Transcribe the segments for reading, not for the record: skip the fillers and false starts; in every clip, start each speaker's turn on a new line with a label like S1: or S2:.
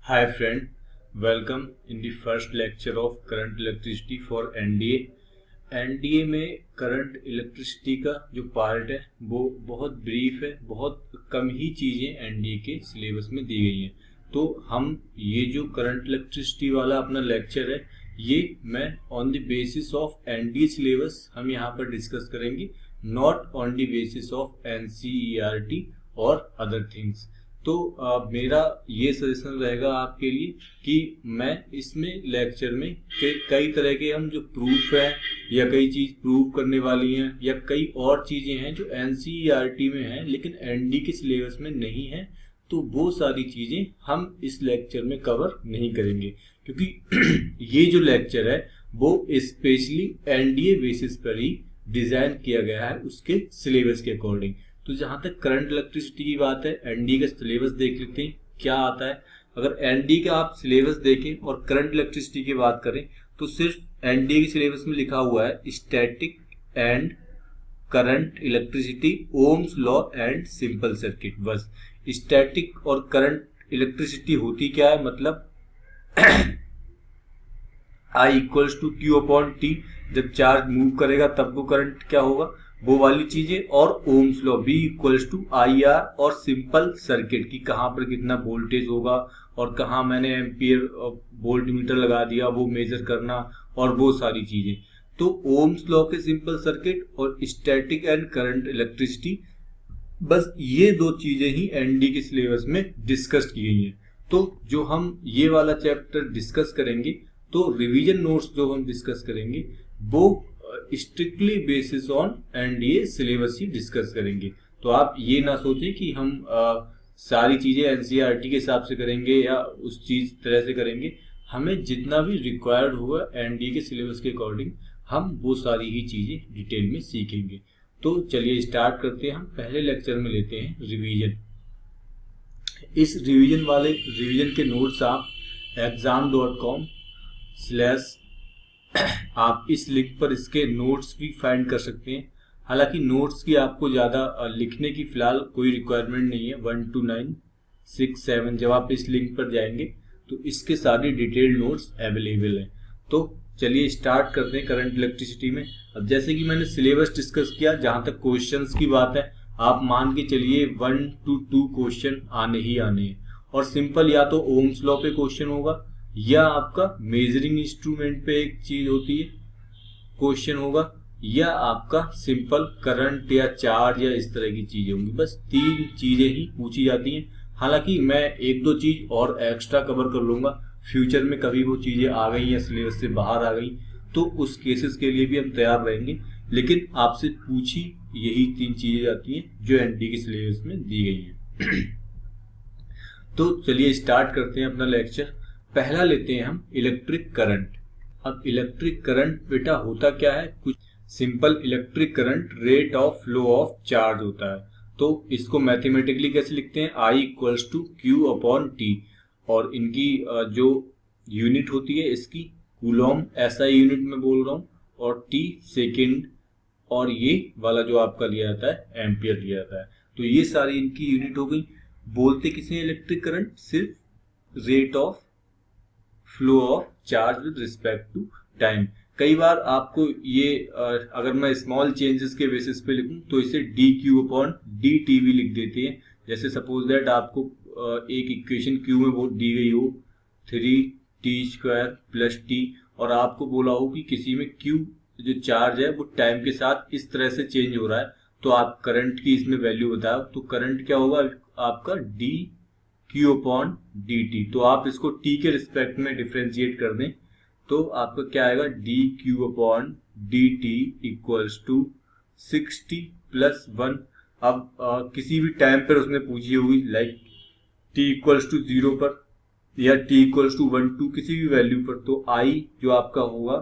S1: Hi friend, welcome in the first lecture of current electricity for NDA। NDA में current electricity का जो part है वो बहुत ब्रीफ है, बहुत कम ही चीज़ें एनडीए के सिलेबस में दी गई हैं। तो हम ये जो करंट इलेक्ट्रिसिटी वाला अपना लेक्चर है ये मैं on the basis of NDA syllabus हम यहाँ पर डिस्कस करेंगे, not on the basis of NCERT और अदर थिंग्स। तो मेरा ये सजेशन रहेगा आपके लिए कि मैं इसमें लेक्चर में कई तरह के हम जो प्रूफ है या कई चीज प्रूव करने वाली हैं या कई और चीजें हैं जो एनसीईआरटी में हैं लेकिन एनडी के सिलेबस में नहीं है, तो वो सारी चीजें हम इस लेक्चर में कवर नहीं करेंगे क्योंकि ये जो लेक्चर है वो स्पेशली एनडीए बेसिस पर ही डिजाइन किया गया है उसके सिलेबस के अकॉर्डिंग। तो जहां तक करंट इलेक्ट्रिसिटी की बात है, एनडी का सिलेबस देख लेते हैं क्या आता है। अगर एनडी का आप सिलेबस देखें और करंट इलेक्ट्रिसिटी की बात करें तो सिर्फ एनडी के सिलेबस में लिखा हुआ है static and current electricity, Ohm's law and simple circuit. बस स्टैटिक और करंट इलेक्ट्रिसिटी होती क्या है, मतलब I equals to Q upon T, जब चार्ज मूव करेगा तब वो करंट क्या होगा, वो वाली चीजें। और Ohm's law V equals to I R, और सिंपल सर्किट की कहाँ पर कितना वोल्टेज होगा और कहाँ मैंने एम्पियर वोल्ट मीटर लगा दिया वो मेजर करना और वो सारी चीजें। तो ओम्स लॉ के सिंपल सर्किट और स्टैटिक एंड करंट इलेक्ट्रिसिटी, बस ये दो चीजें ही एनडी के सिलेबस में डिस्कस की गई हैं। तो जो हम ये वाला चैप्टर डिस्कस करेंगे तो रिवीजन नोट्स जो हम डिस्कस करेंगे वो strictly basis on NDA syllabus he discuss करेंगे। तो आप ये ना सोचें कि हम सारी चीजें एनसीईआरटी के हिसाब से करेंगे या उस चीज तरह से करेंगे। हमें जितना भी रिक्वायर्ड होगा एनडीए के सिलेबस के अकॉर्डिंग हम वो सारी ही चीजें डिटेल में सीखेंगे। तो चलिए स्टार्ट करते हैं। हम पहले लेक्चर में लेते हैं रिवीजन। इस रिवीजन के नोट्स आप exam.com/ आप इस लिंक पर इसके नोट्स भी फाइंड कर सकते हैं। हालांकि नोट्स की आपको ज़्यादा लिखने की फिलहाल कोई रिक्वायरमेंट नहीं है। 1 to 9 6 7 जब आप इस लिंक पर जाएंगे तो इसके सारे डिटेल्ड नोट्स अवेलेबल हैं। तो चलिए स्टार्ट करते हैं करंट इलेक्ट्रिसिटी में। अब जैसे कि मैंने सिलेबस डिस्कस किया, जहाँ तक क्वेश्चंस की बात है आप मान के चलिए 1 to 2 क्वेश्चन आने ही आने हैं। और सिंपल या तो ओम्स लॉ पे क्वेश्चन होगा या आपका मेजरिंग इंस्ट्रूमेंट पे एक चीज होती है क्वेश्चन होगा, या आपका सिंपल करंट या चार्ज या इस तरह की चीजें होंगी। बस तीन चीजें ही पूछी जाती हैं। हालांकि मैं एक दो चीज और एक्स्ट्रा कवर कर लूंगा, फ्यूचर में कभी वो चीजें आ गई या सिलेबस से बाहर आ गई तो उस केसेस के लिए भी हम तैयार रहेंगे। लेकिन आपसे पूछी यही तीन चीजें जाती हैं जो एनडी के सिलेबस में दी गई हैं। तो चलिए स्टार्ट करते हैं अपना लेक्चर। पहला लेते हैं हम इलेक्ट्रिक करंट। अब इलेक्ट्रिक करंट बेटा होता क्या है, कुछ simple electric current rate of flow of charge होता है। तो इसको मैथमेटिकली कैसे लिखते हैं, I equals to Q upon T, और इनकी जो यूनिट होती है इसकी कूलॉम एसआई यूनिट में बोल रहा हूँ, और टी सेकेंड, और ये वाला जो आपका लिया जाता है एम्पियर लिया जाता है। तो ये सारी इनकी यूनिट हो गई। बोलते किसे इलेक्ट्रिक करंट, सिर्फ rate of flow of charge with respect to time. कई बार आपको ये अगर मैं स्मॉल चेंजेस के बेसिस पे लिखूं तो इसे D Q upon D T भी लिख देते हैं। जैसे सपोज दैट आपको एक इक्वेशन क्यू में वो दी गई हो 3t² प्लस टी, और आपको बोला हो कि किसी में क्यू जो चार्ज है वो टाइम के साथ इस तरह से चेंज हो रहा है, तो आप करंट की इसमें वैल्यू बताओ, तो करंट क्या होगा आपका D Q upon D T. तो आप इसको टी के रिस्पेक्ट में डिफ्रेंशिएट कर दें तो आपका क्या आएगा, D Q upon D T equals to 60 plus 1। अब किसी भी टाइम पर उसने पूछी होगी लाइक टी इक्वल्स टू 0 पर या टी इक्वल्स टू 1 2 किसी भी वैल्यू पर, तो आई जो आपका होगा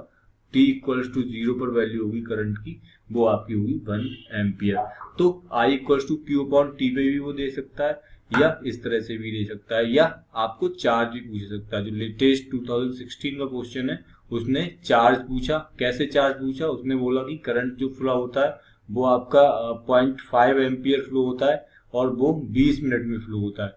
S1: टी इक्वल्स टू 0 पर वैल्यू होगी करंट की, वो आपकी होगी 1 एम्पियर। तो I equals to Q upon T पे भी वो दे सकता है या इस तरह से भी दे सकता है, या आपको चार्ज भी पूछ सकता है। जो लेटेस्ट 2016 का क्वेश्चन है उसने चार्ज पूछा। कैसे चार्ज पूछा, उसने बोला कि करंट जो फ्लो होता है वो आपका 0.5 एम्पियर फ्लो होता है और वो 20 मिनट में फ्लो होता है।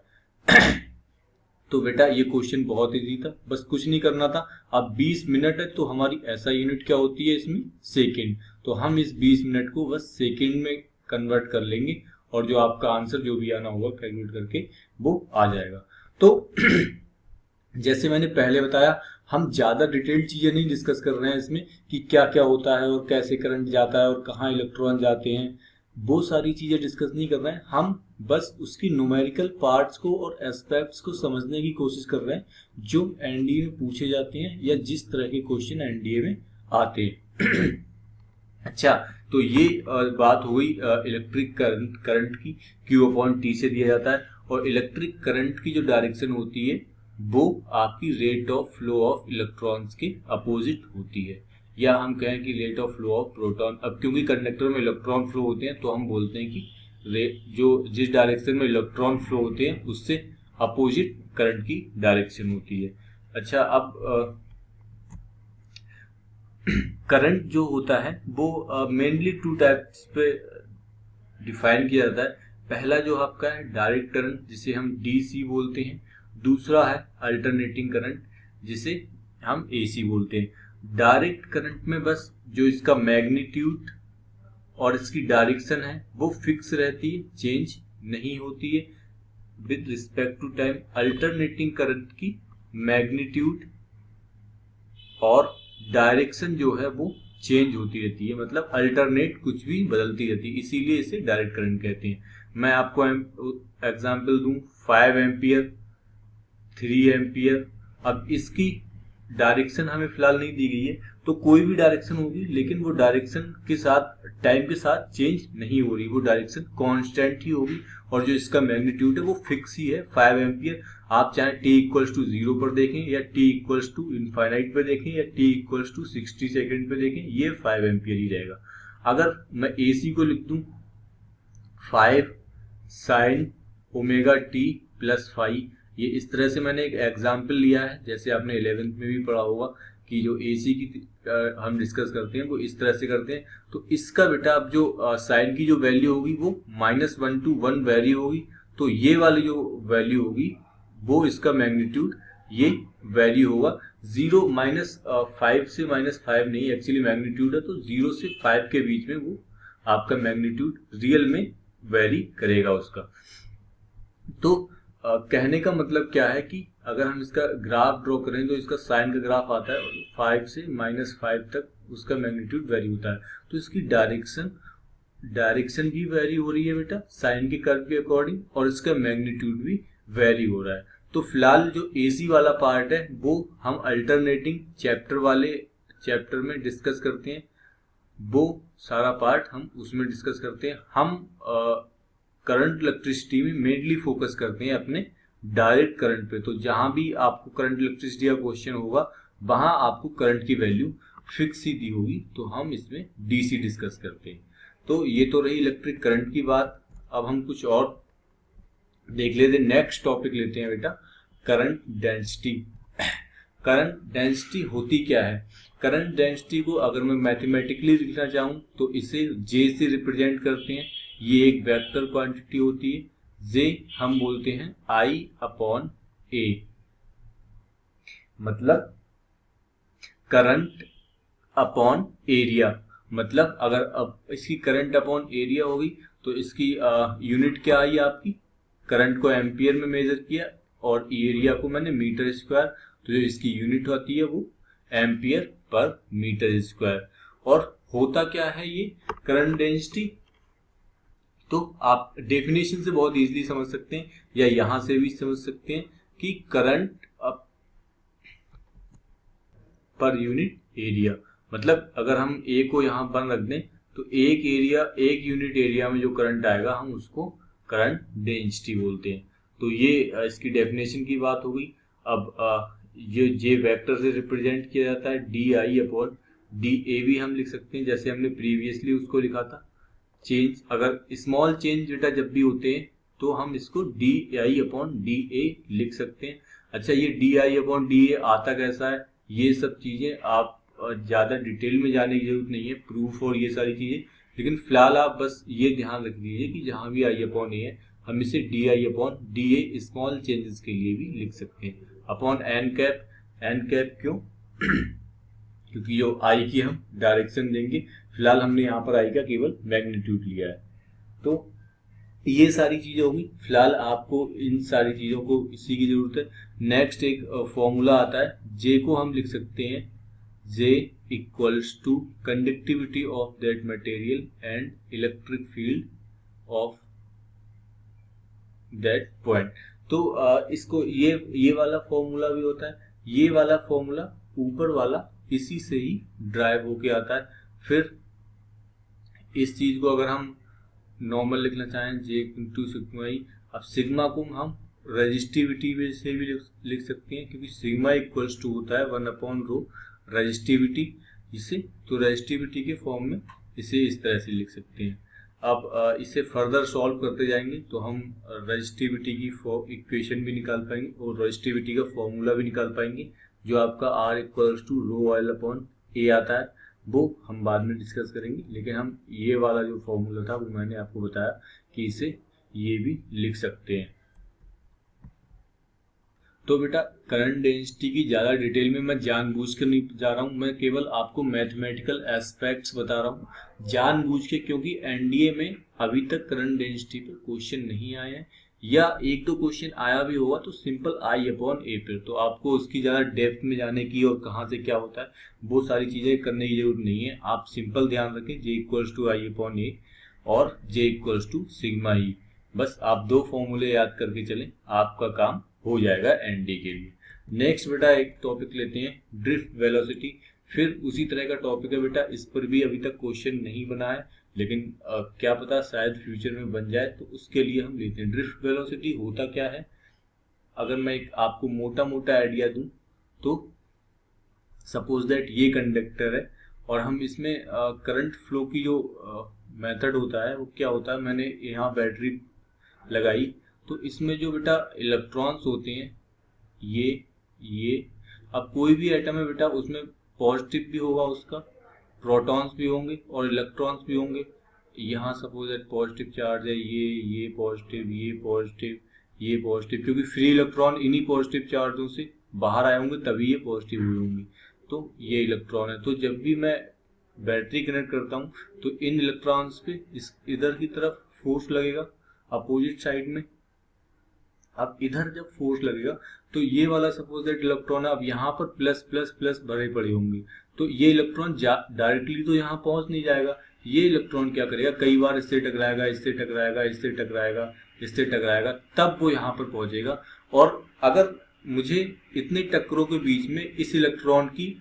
S1: तो बेटा ये क्वेश्चन बहुत इजी था, बस कुछ नहीं करना था। अब 20 मिनट है तो हमारी ऐसा यूनिट क्या होती है इसमें, सेकंड। तो हम इस 20 मिनट को बस सेकंड में कन्वर्ट कर लेंगे और जो आपका आंसर जो भी आना होगा कैलकुलेट करके वो आ जाएगा। तो जैसे मैंने पहले बताया, हम ज्यादा डिटेल्ड चीजें नहीं डिस्कस कर रहे हैं इसमें कि क्या क्या होता है और कैसे करंट जाता है और कहाँ इलेक्ट्रॉन जाते हैं, वो सारी चीजें डिस्कस नहीं कर रहे हैं। हम बस उसकी न्यूमेरिकल पार्ट्स को और एस्पेक्ट्स को समझने की कोशिश कर रहे हैं जो एनडीए में पूछे जाते हैं या जिस तरह के क्वेश्चन एनडीए में आते हैं। अच्छा, तो ये बात हुई इलेक्ट्रिक करंट की, Q/T से दिया जाता है। और इलेक्ट्रिक करंट की जो डायरेक्शन होती है वो आपकी rate of flow of electrons के अपोजिट होती है, या हम कहें कि rate of flow of proton. अब क्योंकि कंडक्टर में इलेक्ट्रॉन फ्लो होते हैं तो हम बोलते हैं कि जो जिस डायरेक्शन में इलेक्ट्रॉन फ्लो होते हैं उससे अपोजिट करंट की डायरेक्शन होती है। अच्छा, अब करंट जो होता है वो मेनली 2 टाइप्स पे डिफाइन किया जाता है। पहला जो आपका है डायरेक्ट करंट जिसे हम डीसी बोलते हैं, दूसरा है अल्टरनेटिंग करंट जिसे हम एसी बोलते हैं। डायरेक्ट करंट में बस जो इसका मैग्नीट्यूड और इसकी डायरेक्शन है वो फिक्स रहती है, चेंज नहीं होती है with respect to time. Alternating current की मैग्नीट्यूड और डायरेक्शन जो है वो चेंज होती रहती है, मतलब अल्टरनेट कुछ भी बदलती रहती है, इसीलिए इसे डायरेक्ट करंट कहते हैं। मैं आपको एग्जांपल दूं, 5 एम्पियर, 3 एम्पियर। अब इसकी डायरेक्शन हमें फिलहाल नहीं दी गई है, तो कोई भी डायरेक्शन होगी लेकिन वो डायरेक्शन के साथ टाइम के साथ चेंज नहीं हो रही, वो डायरेक्शन कांस्टेंट ही होगी। और जो इसका मैग्नीट्यूड है वो फिक्स ही है, 5 एम्पियर। आप चाहे t=0 पर देखें या t=इनफाइनाइट पे देखें या t=60 सेकेंड पे देखें, ये 5 एम्पियर ही रहेगा। अगर मैं AC को लिख दूं 5 sin ωt+5, ये इस तरह से मैंने एक एग्जाम्पल लिया है, जैसे आपने 11th में भी पढ़ा होगा कि जो AC की हम डिस्कस करते हैं वो इस तरह से करते हैं। तो इसका बेटा अब जो साइन की जो वैल्यू होगी वो -1 to 1 वेरी होगी, तो ये वाली जो वैल्यू होगी वो इसका मैग्नीट्यूड ये वेरी होगा। 0 -5 से -5 नहीं, एक्चुअली मैग्नीट्यूड है तो 0 से 5 के बीच में वो आपका मैग्नीट्यूड रियल में वेरी करेगा उसका। तो कहने का मतलब क्या है कि अगर हम इसका ग्राफ ड्रॉ करें तो इसका साइन का ग्राफ आता है 5 से -5 तक उसका मैग्नीट्यूड वेरी होता है। तो इसकी डायरेक्शन भी वेरी हो रही है बेटा साइन के कर्व के अकॉर्डिंग, और इसका मैग्नीट्यूड भी वेरी हो रहा है। तो फिलहाल जो AC वाला पार्ट है वो हम अल्टरनेटिंग चैप्टर में डिस्कस करते हैं, वो सारा पार्ट हम उसमें डिस्कस करते हैं। हम करंट इलेक्ट्रिसिटी में मेनली फोकस करते हैं अपने डायरेक्ट करंट पे। तो जहां भी आपको करंट इलेक्ट्रिसिटी का क्वेश्चन होगा वहां आपको करंट की वैल्यू फिक्स ही दी होगी, तो हम इसमें DC डिस्कस करते हैं। तो ये तो रही इलेक्ट्रिक करंट की बात। अब हम कुछ और देख लेते हैं, नेक्स्ट टॉपिक लेते हैं बेटा, करंट डेंसिटी। करंट डेंसिटी होती क्या है? करंट डेंसिटी को अगर मैं मैथमेटिकली लिखना चाहूँ तो इसे J से रिप्रेजेंट करते हैं। ये एक वेक्टर क्वांटिटी होती है, J हम बोलते हैं I/A, मतलब करंट अपॉन एरिया। मतलब अगर अब इसकी करंट अपॉन एरिया होगी तो इसकी यूनिट क्या आई आपकी, करंट को एम्पियर में मेजर किया और एरिया को मैंने मीटर स्क्वायर, तो जो इसकी यूनिट होती है वो एम्पियर/मीटर²। और होता क्या है ये करंट डेंसिटी, तो आप डेफिनेशन से बहुत इजीली समझ सकते हैं या यहां से भी समझ सकते हैं कि करंट पर यूनिट एरिया। मतलब अगर हम A को यहाँ पर रख दें तो एक यूनिट एरिया में जो करंट आएगा हम उसको करंट डेंसिटी बोलते हैं। तो ये इसकी डेफिनेशन की बात हो गई। अब ये J वेक्टर से रिप्रेजेंट किया जाता है, DI/DA भी हम लिख सकते हैं जैसे हमने प्रीवियसली उसको लिखा था। चेंज, अगर स्मॉल चेंज बेटा जब भी होते हैं तो हम इसको DI/DA लिख सकते हैं। अच्छा, ये DI/DA आता कैसा है, ये सब चीजें आप ज्यादा डिटेल में जाने की जरूरत नहीं है, प्रूफ और ये सारी चीजें, लेकिन फिलहाल आप बस ये ध्यान रख लीजिए कि जहां भी I/A है हम इसे D I upon D A small changes के लिए भी लिख सकते हैं, अपॉन एन कैप क्यों क्योंकि जो आई की हम डायरेक्शन देंगे, फिलहाल हमने यहाँ पर आई का केवल मैग्नीट्यूड लिया है। तो ये सारी चीजें होंगी, फिलहाल आपको इन सारी चीजों को इसी की जरूरत है। नेक्स्ट एक फॉर्मूला आता है, जे को हम लिख सकते हैं J equals to conductivity of that material and electric field of that point. तो इसको ये वाला फॉर्मूला भी होता है, ये वाला फॉर्मूला ऊपर वाला इसी से ही ड्राइव होके आता है। फिर इस चीज को अगर हम नॉर्मल लिखना चाहें जे इंटू सिग्मा ई, अब सिग्मा को हम रजिस्टिविटी से भी लिख सकते हैं, क्योंकि सिग्मा इक्वल्स टू होता है 1 अपॉन रो रजिस्टिविटी, इसे तो रजिस्टिविटी के फॉर्म में इसे इस तरह से लिख सकते हैं। अब इसे फर्दर सॉल्व करते जाएंगे तो हम रजिस्टिविटी की इक्वेशन भी निकाल पाएंगे और रजिस्टिविटी का फॉर्मूला भी निकाल पाएंगे, जो आपका R equals to rho L upon A आता है, वो हम बाद में डिस्कस करेंगे। लेकिन हम ये वाला जो फॉर्मूला था वो मैंने आपको बताया कि इसे ये भी लिख सकते हैं। तो बेटा करंट डेंसिटी की ज़्यादा डिटेल में मैं जानबूझ कर नहीं जा रहा हूँ, मैं केवल आपको मैथमेटिकल एस्पेक्ट्स बता रहा हूँ जानबूझ के, क्योंकि एनडीए में अभी तक करंट डेंसिटी पर क्वेश्चन नहीं आए हैं, या एक दो क्वेश्चन आया भी होगा तो सिंपल आई अपॉन ए पर, तो आपको उसकी ज़्यादा डेप्थ में जाने की और कहाँ से क्या होता है वो सारी चीज़ें करने की जरूरत नहीं है। आप सिंपल ध्यान रखें जे इक्वल्स टू आई अपॉन ए और जे इक्वल्स टू सिग्मा ई, बस आप दो फॉर्मूले याद करके चलें, आपका काम हो जाएगा एनडी के लिए। नेक्स्ट बेटा एक टॉपिक लेते हैं ड्रिफ्ट वेलोसिटी, फिर उसी तरह का टॉपिक है बेटा, इस पर भी अभी तक क्वेश्चन नहीं बना है, लेकिन क्या पता शायद फ्यूचर में बन जाए, तो उसके लिए हम लेते हैं। ड्रिफ्ट वेलोसिटी होता क्या है, अगर मैं एक आपको मोटा मोटा आइडिया दूं तो सपोज दैट ये कंडक्टर है और हम इसमें करंट फ्लो की जो मेथड होता है वो क्या होता है, मैंने यहाँ बैटरी लगाई तो इसमें जो बेटा इलेक्ट्रॉन्स होते हैं ये अब कोई भी एटम है बेटा उसमें पॉजिटिव भी होगा, उसका प्रोटॉन्स भी होंगे और इलेक्ट्रॉन्स भी होंगे। यहाँ सपोज दैट पॉजिटिव चार्ज है, ये पॉजिटिव, ये पॉजिटिव, ये पॉजिटिव, क्योंकि फ्री इलेक्ट्रॉन इन्हीं पॉजिटिव चार्जों से बाहर आए होंगे तभी ये पॉजिटिव हुए होंगे, तो ये इलेक्ट्रॉन है। तो जब भी मैं बैटरी कनेक्ट करता हूँ तो इन इलेक्ट्रॉन्स पे इस इधर की तरफ फोर्स लगेगा अपोजिट साइड में। अब इधर जब फोर्स लगेगा तो ये वाला सपोज दैट इलेक्ट्रॉन है, अब यहाँ पर प्लस प्लस प्लस भरे पड़े होंगे, तो ये इलेक्ट्रॉन डायरेक्टली तो यहाँ पहुंच नहीं जाएगा, ये इलेक्ट्रॉन क्या करेगा, कई बार इससे टकराएगा, इससे टकराएगा, इससे टकराएगा, इससे टकराएगा, तब वो यहाँ पर पहुंचेगा। और अगर मुझे इतने टक्करों के बीच में इस इलेक्ट्रॉन की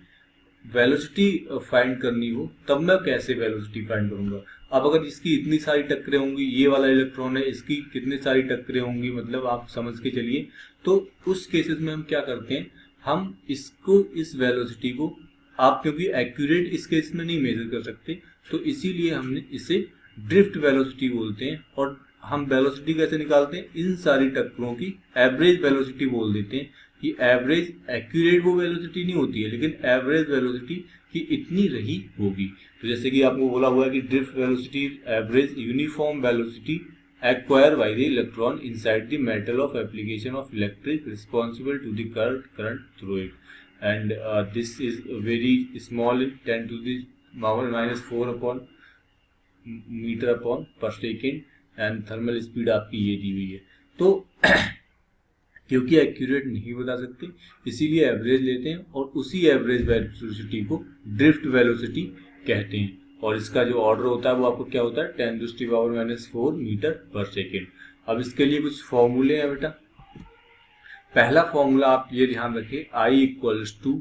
S1: वेलोसिटी फाइंड करनी हो तब मैं कैसे वेलोसिटी फाइंड करूंगा। अब अगर इसकी इतनी सारी टक्करें होंगी, ये वाला इलेक्ट्रॉन है इसकी कितनी सारी टक्करें होंगी, मतलब आप समझ के चलिए, तो उस केसेस में हम क्या करते हैं, हम इसको इस वेलोसिटी को आप क्योंकि एक्यूरेट इस केस में नहीं मेजर कर सकते तो इसीलिए हमने इसे ड्रिफ्ट वेलोसिटी बोलते हैं। और हम वेलोसिटी कैसे निकालते हैं, इन सारी टक्करों की एवरेज वेलोसिटी बोल देते हैं कि एवरेज, एक्यूरेट वो वेलोसिटी नहीं होती है लेकिन एवरेज वेलोसिटी की इतनी रही होगी। तो जैसे कि आपको बोला हुआ है कि drift velocity average uniform velocity acquired by the electron inside the metal of application of electric responsible to the current through it, and this is very small in 10 to the power minus 4 upon meter upon per second, and thermal speed आपकी ये दी हुई है। तो क्योंकि accurate नहीं बता सकते इसीलिए एवरेज लेते हैं और उसी एवरेज वेलोसिटी को ड्रिफ्ट वेलोसिटी कहते हैं। और इसका जो ऑर्डर होता है वो आपको क्या होता है 10 to the power minus 4 metre पर सेकेंड। अब इसके लिए कुछ फॉर्मूले हैं बेटा। पहला फॉर्मूला आप ये ध्यान रखें, I इक्वल्स टू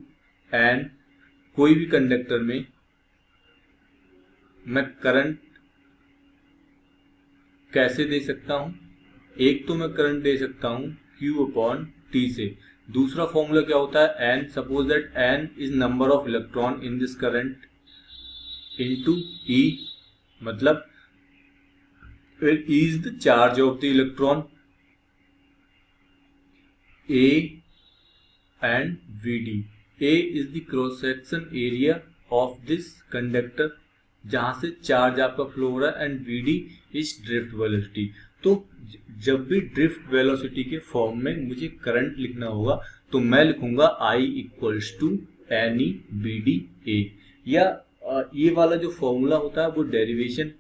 S1: एन, कोई भी कंडक्टर में मैं करंट कैसे दे सकता हूं, एक तो मैं करंट दे सकता हूं Q अपॉन T से। दूसरा फॉर्मूला क्या होता है N, suppose that N is number of electron in this current into E, मतलब E is the charge of the electron, A and VD. A is the cross section area of this conductor जहां से charge आपका flow हो रहा है, and VD is drift velocity। तो जब भी ड्रिफ्ट वेलोसिटी के फॉर्म में मुझे करंट लिखना होगा तो मैं लिखूंगा I equals to NE BD A, या ये वाला जो फॉर्मूला होता है वो डेरिवेशन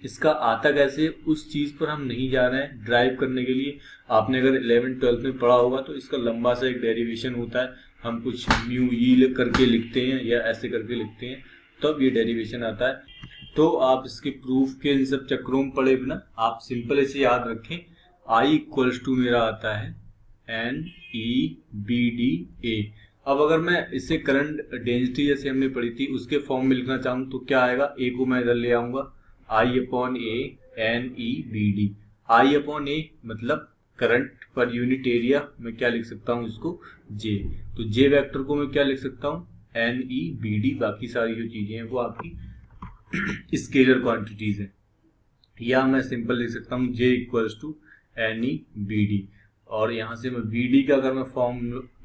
S1: इसका आता कैसे उस चीज पर हम नहीं जा रहे हैं ड्राइव करने के लिए। आपने अगर 11th-12th में पढ़ा होगा तो इसका लंबा सा एक डेरिवेशन होता है, हम कुछ म्यू ई करके लिखते हैं या ऐसे करके लिखते हैं, तब ये डेरिवेशन आता है। तो आप इसके प्रूफ के इन सब चक्रों में पड़े बिना आप सिंपल इसे याद रखें, I इक्वल्स टू मेरा आता है NEBDA। अब अगर मैं इसे करंट डेंसिटी जैसे हमने पढ़ी थी उसके फॉर्म में लिखना चाहूँ तो क्या आएगा, A को मैं इधर ले आऊंगा, I/A NEBD। I/A मतलब करंट पर यूनिट एरिया में क्या लिख सकता हूँ इसको J, तो J वेक्टर को मैं क्या लिख सकता हूँ NEBD। बाकी सारी जो चीजें हैं वो आपकी स्केलर क्वांटिटीज है, या मैं सिंपल लिख सकता हूँ J इक्वल्स टू NEBD। और यहाँ से मैं BD का अगर मैं फॉर्म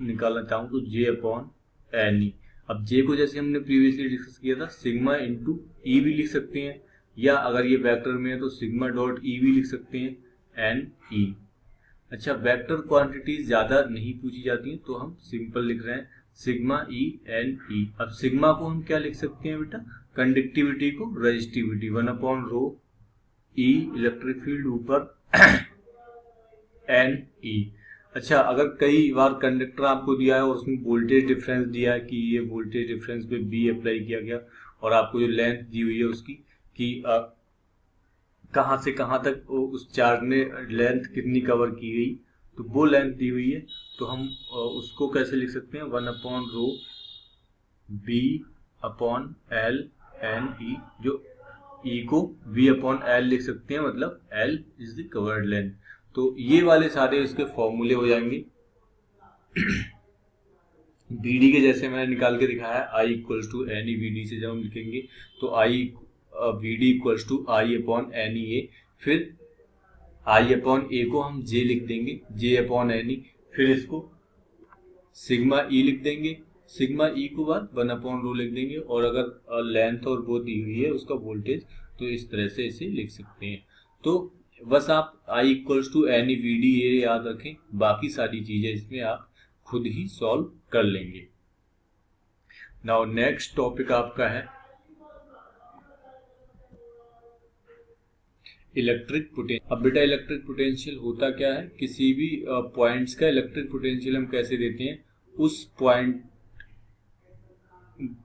S1: निकालना चाहूँ तो J/NE। अब J को जैसे हमने प्रीवियसली डिस्कस किया था सिग्मा इंटू ई भी लिख सकते हैं, या अगर ये वेक्टर में है तो सिग्मा डॉट ई भी लिख सकते हैं NE। अच्छा, वेक्टर क्वांटिटीज ज्यादा नहीं पूछी जाती हैं तो हम सिंपल लिख रहे हैं सिग्मा NE। अब सिग्मा को हम क्या लिख सकते हैं बेटा, कंडक्टिविटी को रेजिस्टिविटी 1/रो ई, इलेक्ट्रिक फील्ड ऊपर NE। अच्छा, अगर कई बार कंडक्टर आपको दिया है और उसमें वोल्टेज डिफरेंस दिया है कि ये वोल्टेज डिफरेंस पे B अप्लाई किया गया और आपको जो लेंथ दी हुई है उसकी कि कहाँ से कहाँ तक उस चार्ज ने लेंथ कितनी कवर की गई, तो वो लेंथ दी हुई है, तो हम उसको कैसे लिख सकते हैं 1/रो B/L NE, जो E को V/L लिख सकते हैं, मतलब L is the covered length. तो ये वाले सारे इसके फॉर्मूले हो जाएंगे BD के जैसे मैंने निकाल के दिखाया है, I इक्वल्स टू NEBD से जब हम लिखेंगे तो BD इक्वल्स टू I/NEA, फिर I/A को हम J लिख देंगे J/NE, फिर इसको सिग्मा E लिख देंगे, सिग्मा E को बाद 1/रो लिख देंगे, और अगर लेंथ और वो दी हुई है उसका वोल्टेज तो इस तरह से इसे लिख सकते हैं। तो बस आप I इक्वल्स टू NEBD ये याद रखें, बाकी सारी चीजें इसमें आप खुद ही सॉल्व कर लेंगे। नाउ नेक्स्ट टॉपिक आपका है इलेक्ट्रिक पोटेंशियल। अब बेटा इलेक्ट्रिक पोटेंशियल होता क्या है, किसी भी पॉइंट्स का इलेक्ट्रिक पोटेंशियल हम कैसे देते हैं, उस पॉइंट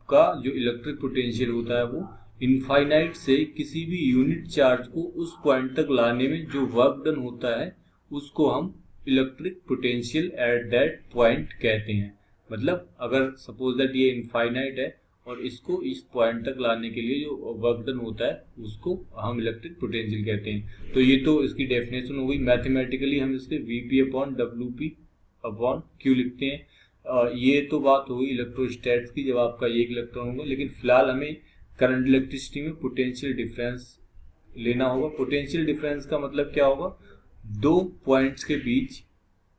S1: का जो इलेक्ट्रिक पोटेंशियल होता है वो इनफाइनाइट से किसी भी यूनिट चार्ज को उस पॉइंट तक लाने में जो वर्क डन होता है उसको हम electric potential at that point कहते हैं। मतलब अगर सपोज दैट ये इनफाइनाइट है और इसको इस पॉइंट तक लाने के लिए जो वर्क डन होता है उसको हम इलेक्ट्रिक पोटेंशियल कहते हैं। तो ये तो इसकी डेफिनेशन हो गई। मैथमेटिकली हम इसके Vp/WP/Q लिखते हैं। ये तो बात होगी इलेक्ट्रोस्टैट्स की, जब आपका एक इलेक्ट्रॉन होगा, लेकिन फिलहाल हमें करंट इलेक्ट्रिसिटी में पोटेंशियल डिफरेंस लेना होगा। पोटेंशियल डिफरेंस का मतलब क्या होगा, दो पॉइंट्स के बीच,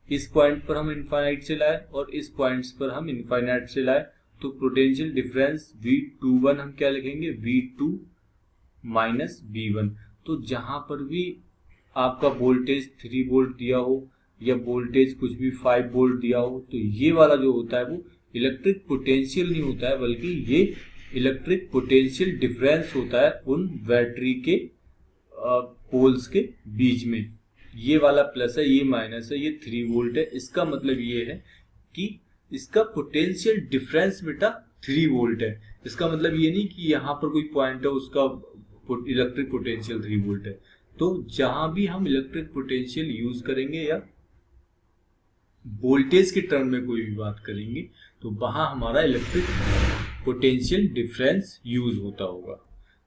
S1: इस पॉइंट पर हम इनफाइनाइट से लाए और इस पॉइंट्स पर हम इनफाइनाइट से लाए, तो पोटेंशियल डिफरेंस V21 हम क्या लिखेंगे, V2 माइनस V1। तो जहां पर भी आपका वोल्टेज 3 वोल्ट दिया हो या वोल्टेज कुछ भी 5 वोल्ट दिया हो, तो ये वाला जो होता है वो इलेक्ट्रिक पोटेंशियल नहीं होता है, बल्कि ये इलेक्ट्रिक पोटेंशियल डिफरेंस होता है उन बैटरी के पोल्स के बीच में। ये वाला प्लस है, ये माइनस है, ये 3 वोल्ट है। इसका मतलब ये है कि इसका पोटेंशियल डिफरेंस बेटा 3 वोल्ट है। इसका मतलब ये नहीं कि यहाँ पर कोई पॉइंट है उसका इलेक्ट्रिक पोटेंशियल 3 वोल्ट है। तो जहां भी हम इलेक्ट्रिक पोटेंशियल यूज करेंगे या वोल्टेज के टर्म में कोई भी बात करेंगे तो वहां हमारा इलेक्ट्रिक पोटेंशियल डिफरेंस यूज होता होगा।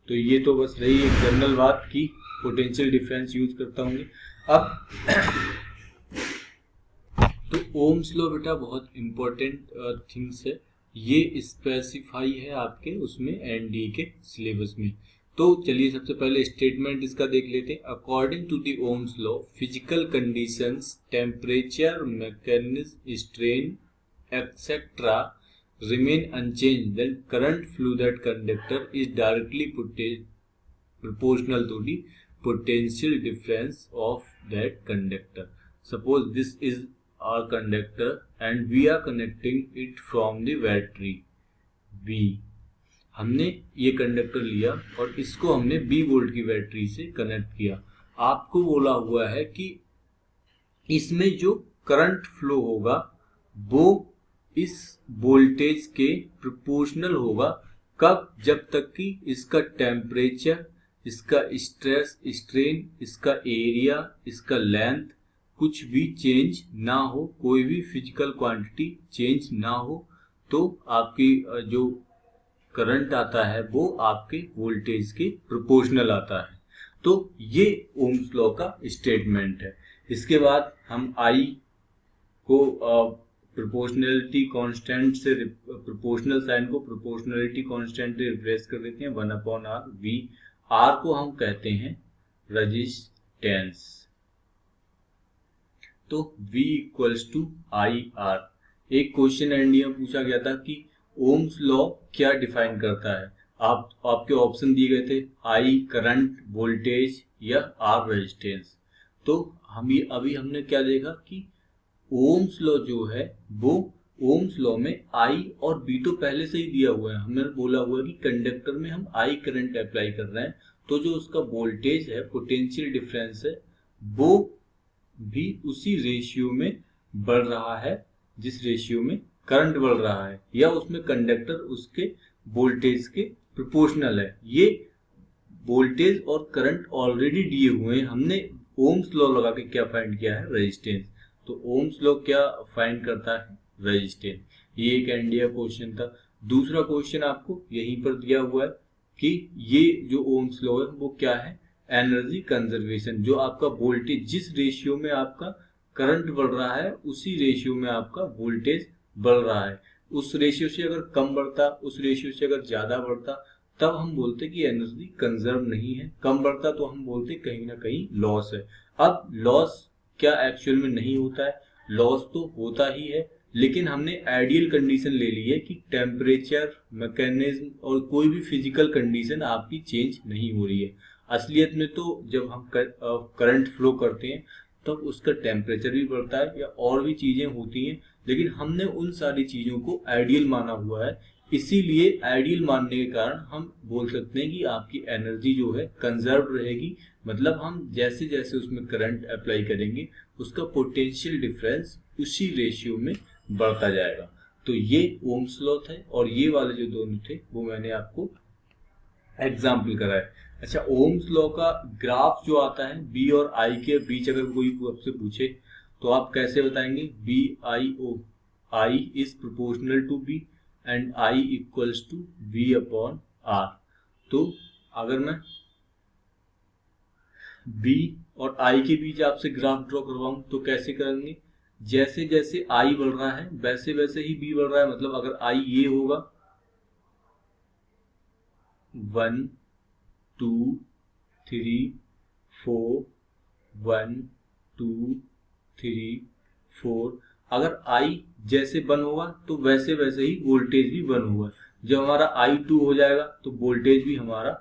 S1: तो ये तो बस रही एक जनरल बात की पोटेंशियल डिफरेंस यूज करता होंगे। अब तो ओम्स लॉ बेटा बहुत इंपॉर्टेंट थिंग्स है, ये स्पेसिफाई है आपके उसमें एनडी के सिलेबस में। तो चलिए सबसे पहले स्टेटमेंट इसका देख लेते हैं। According to the Ohm's law physical conditions, temperature, mechanism, strain etcetera remain unchanged, then current flow that conductor is directly proportional to the potential difference of that conductor. Suppose this is our conductor and we are connecting it from the battery V. हमने ये conductor लिया और इसको हमने B volt की battery से connect किया। आपको बोला हुआ है कि इसमें जो करंट फ्लो होगा वो इस वोल्टेज के प्रोपोर्शनल होगा। कब? जब तक कि इसका टेम्परेचर, इसका स्ट्रेस स्ट्रेन, इसका एरिया, इसका लेंथ कुछ भी चेंज ना हो, कोई भी फिजिकल क्वांटिटी चेंज ना हो, तो आपकी जो करंट आता है वो आपके वोल्टेज के प्रोपोर्शनल आता है। तो ये ओम्स लॉ का स्टेटमेंट है। इसके बाद हम आई को प्रोपोर्शनलिटी कांस्टेंट से, प्रोपोर्शनल साइन को प्रोपोर्शनलिटी कांस्टेंट से रिप्लेस कर देते हैं 1/r v। r को हम कहते हैं रेजिस्टेंस। तो v equals to I R. एक क्वेश्चन एंड में पूछा गया था कि ओम्स लॉ क्या डिफाइन करता है। आपके ऑप्शन दिए गए थे आई करंट, वोल्टेज या आर रेजिस्टेंस। तो अभी हमने क्या देखा कि ओम्स लॉ जो है वो ओम्स लॉ में आई और बी तो पहले से ही दिया हुआ है। हमने बोला हुआ है कि कंडक्टर में हम आई करंट अप्लाई कर रहे हैं, तो जो उसका वोल्टेज है, पोटेंशियल डिफरेंस है, वो भी उसी रेशियो में बढ़ रहा है जिस रेशियो में करंट बढ़ रहा है, या उसमें कंडक्टर उसके वोल्टेज के प्रोपोर्शनल है। ये वोल्टेज और करंट ऑलरेडी दिए हुए हैं। हमने ओम्स लॉ लगा के क्या फाइंड किया है? रेजिस्टेंस। तो ओम्स लॉ क्या फाइंड करता है? रेजिस्टेंस। ये एक एनडीए क्वेश्चन था। दूसरा क्वेश्चन आपको यहीं पर दिया हुआ है कि ये जो ओम्स लॉ है वो क्या है? Energy conservation. जो आपका वोल्टेज, जिस रेशियो में आपका करंट बढ़ रहा है उसी रेशियो में आपका वोल्टेज बढ़ रहा है। उस रेशियो से अगर कम बढ़ता, उस रेशियो से अगर ज्यादा बढ़ता, तब हम बोलते कि एनर्जी कंजर्व नहीं है। कम बढ़ता तो हम बोलते कहीं ना कहीं लॉस है। अब लॉस क्या एक्चुअल में नहीं होता है? लॉस तो होता ही है, लेकिन हमने आइडियल कंडीशन ले ली है कि टेम्परेचर, मैकेनिज्म और कोई भी फिजिकल कंडीशन आपकी चेंज नहीं हो रही है। असलियत में तो जब हम करंट फ्लो करते हैं तब उसका टेम्परेचर भी बढ़ता है या और भी चीजें होती हैं, लेकिन हमने उन सारी चीजों को आइडियल माना हुआ है। इसीलिए आइडियल मानने के कारण हम बोल सकते हैं कि आपकी एनर्जी जो है कंजर्व रहेगी। मतलब हम जैसे जैसे उसमें करंट अप्लाई करेंगे उसका पोटेंशियल डिफरेंस उसी रेशियो में बढ़ता जाएगा। तो ये ओम्स लॉ थे और ये वाले जो दोनों थे वो मैंने आपको एग्जाम्पल कराए। अच्छा, ओम्स लॉ का ग्राफ जो आता है बी और आई के बीच, अगर कोई आपसे पूछे तो आप कैसे बताएंगे? V I O, I is proportional to V and I equals to V upon R. तो अगर मैं बी और आई के बीच आपसे ग्राफ ड्रॉ करवाऊं तो कैसे करेंगे? जैसे जैसे आई बढ़ रहा है वैसे वैसे ही बी बढ़ रहा है। मतलब अगर आई ये होगा 1 2 3 4, 1 2 3 4, अगर आई जैसे 1 होगा तो वैसे वैसे ही वोल्टेज भी 1 होगा। जब हमारा आई 2 हो जाएगा तो वोल्टेज भी हमारा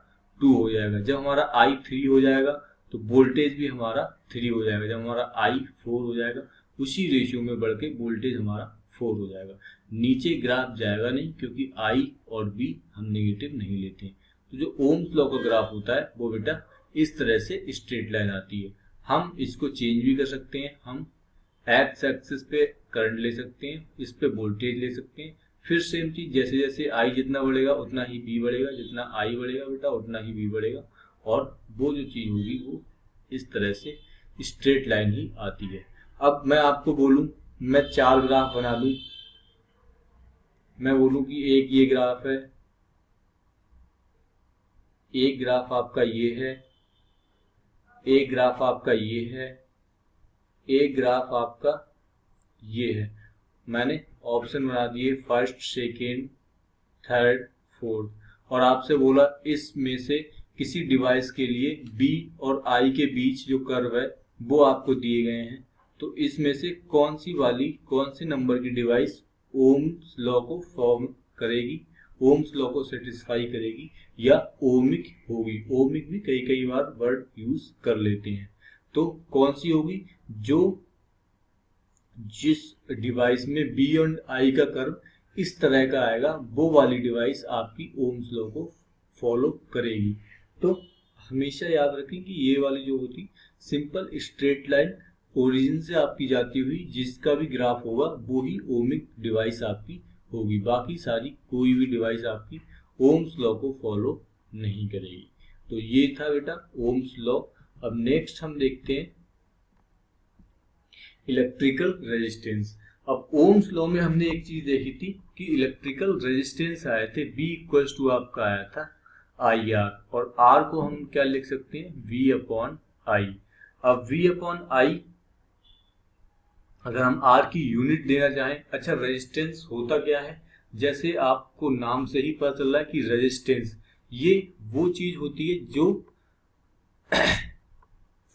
S1: 2 हो जाएगा। जब हमारा आई 3 हो जाएगा तो वोल्टेज भी हमारा 3 हो जाएगा। जब हमारा आई 4 हो जाएगा उसी रेशियो में बढ़ के वोल्टेज हमारा 4 हो जाएगा। नीचे ग्राफ जाएगा नहीं, क्योंकि आई और बी हम नेगेटिव नहीं लेते हैं। तो जो ओम्स लॉ का ग्राफ होता है वो बेटा इस तरह से स्ट्रेट लाइन आती है। हम इसको चेंज भी कर सकते हैं। हम एक्स एक्सिस पे करंट ले सकते हैं, इस पे वोल्टेज ले सकते हैं। फिर सेम चीज, जैसे जैसे आई जितना बढ़ेगा उतना ही बी बढ़ेगा, जितना आई बढ़ेगा बेटा उतना ही बी बढ़ेगा, और वो जो चीज होगी वो इस तरह से स्ट्रेट लाइन ही आती है। अब मैं आपको बोलूं, मैं 4 ग्राफ बना दूं, मैं बोलूं कि एक ये ग्राफ है, एक ग्राफ आपका ये है, एक ग्राफ आपका ये है, एक ग्राफ आपका ये है। मैंने ऑप्शन बना दिए फर्स्ट, सेकेंड, थर्ड, फोर्थ, और आपसे बोला इसमें से किसी डिवाइस के लिए बी और आई के बीच जो कर्व है वो आपको दिए गए हैं। तो इसमें से कौन सी नंबर की डिवाइस ओम्स लॉ को फॉर्म करेगी ओम्स लॉ को सेटिस्फाई करेगी या ओमिक होगी। ओमिक भी कई कई बार वर्ड यूज कर लेते हैं। तो कौन सी होगी? जो जिस डिवाइस में बी एंड आई का कर्व इस तरह का आएगा वो वाली डिवाइस आपकी ओम्स लॉ को फॉलो करेगी। तो हमेशा याद रखें कि ये वाली जो होती सिंपल स्ट्रेट लाइन ओरिजिन से आपकी जाती हुई जिसका भी ग्राफ होगा वो ही ओमिक डिवाइस आपकी होगी। बाकी सारी कोई भी डिवाइस आपकी ओम्स लॉ को फॉलो नहीं करेगी। तो ये था बेटा ओम्स लॉ। अब नेक्स्ट हम देखते हैं इलेक्ट्रिकल रेजिस्टेंस। अब ओम्स लॉ में हमने एक चीज देखी थी कि इलेक्ट्रिकल रेजिस्टेंस आए थे B इक्वल्स टू आपका आया था IR, और R को हम क्या लिख सकते हैं? V upon I। अब V अपॉन I अगर हम R की यूनिट देना चाहें, अच्छा रेजिस्टेंस होता क्या है? जैसे आपको नाम से ही पता चल रहा है कि रेजिस्टेंस ये वो चीज होती है जो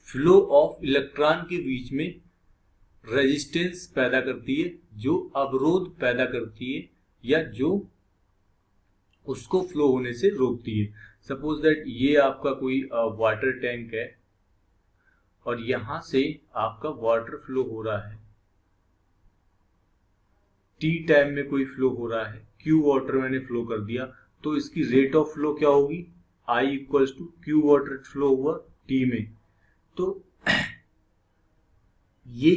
S1: फ्लो ऑफ इलेक्ट्रॉन के बीच में रेजिस्टेंस पैदा करती है, जो अवरोध पैदा करती है या जो उसको फ्लो होने से रोकती है। सपोज दैट ये आपका कोई वाटर टैंक है और यहां से आपका वाटर फ्लो हो रहा है, टी टाइम में कोई फ्लो हो रहा है, क्यू वाटर मैंने फ्लो कर दिया, तो इसकी रेट ऑफ फ्लो क्या होगी? I equals to Q water flow हुआ टी में। तो ये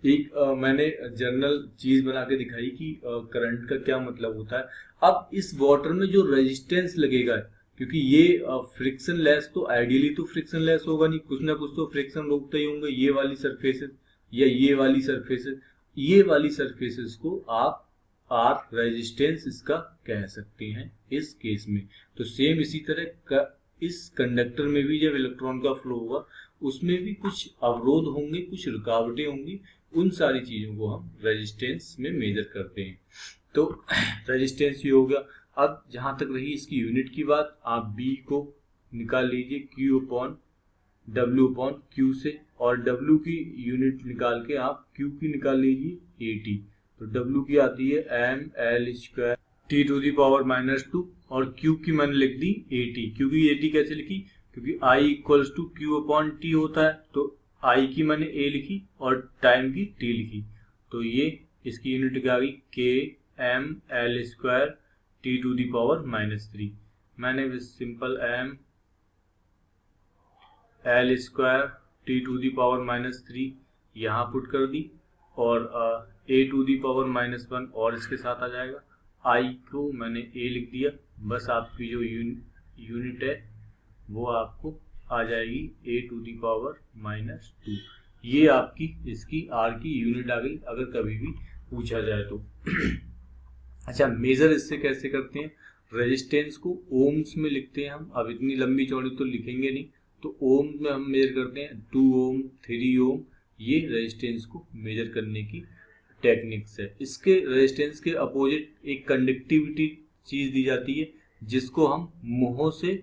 S1: एक मैंने जनरल चीज बना के दिखाई कि करंट का क्या मतलब होता है। अब इस वाटर में जो रेजिस्टेंस लगेगा, क्योंकि ये फ्रिक्शन लेस, तो आइडियली तो फ्रिक्शन लेस होगा नहीं, कुछ ना कुछ तो फ्रिक्शन रोकते ही होंगे। ये वाली सरफेसेस या ये वाली सरफेसेस, ये वाली सरफेसेस को आप आर रेजिस्टेंस इसका कह सकते हैं इस केस में। तो सेम इसी तरह इस कंडक्टर में भी जब इलेक्ट्रॉन का फ्लो होगा उसमें भी कुछ अवरोध होंगे, कुछ रुकावटें होंगी, उन सारी चीजों को हम रेजिस्टेंस में मेजर करते हैं। तो रेजिस्टेंस ये हो गया। अब जहां तक रही इसकी यूनिट की बात, आप B को निकाल लीजिए Q upon W upon Q से, और W की यूनिट निकाल के आप Q की निकाल लीजिए AT। तो W की आती है ml square T to the power -2, और Q की मैंने लिख दी AT। क्योंकि AT कैसे लिखी? क्योंकि I equals to Q upon T होता है, तो I की मैंने A लिखी और टाइम की T लिखी। तो ये इसकी यूनिट क्या आ गई? KML square T to the power -3। मैंने simple ML square T to the power -3 यहाँ पुट कर दी, और A टू दी पावर -1 और इसके साथ आ जाएगा। I को मैंने A लिख दिया, बस आपकी जो यूनिट है वो आपको आ जाएगी A टू दी पावर -2। ये आपकी इसकी R की यूनिट आ गई अगर कभी भी पूछा जाए तो। अच्छा, मेजर इससे कैसे करते हैं? रेजिस्टेंस को ओम्स में लिखते हैं हम। अब इतनी लंबी चौड़ी तो लिखेंगे नहीं, तो ओम में हम मेजर करते हैं 2 ओम 3 ओम। ये रेजिस्टेंस को मेजर करने की टेक्निक्स है। इसके रेजिस्टेंस के अपोजिट एक कंडक्टिविटी चीज दी जाती है जिसको हम मोह से,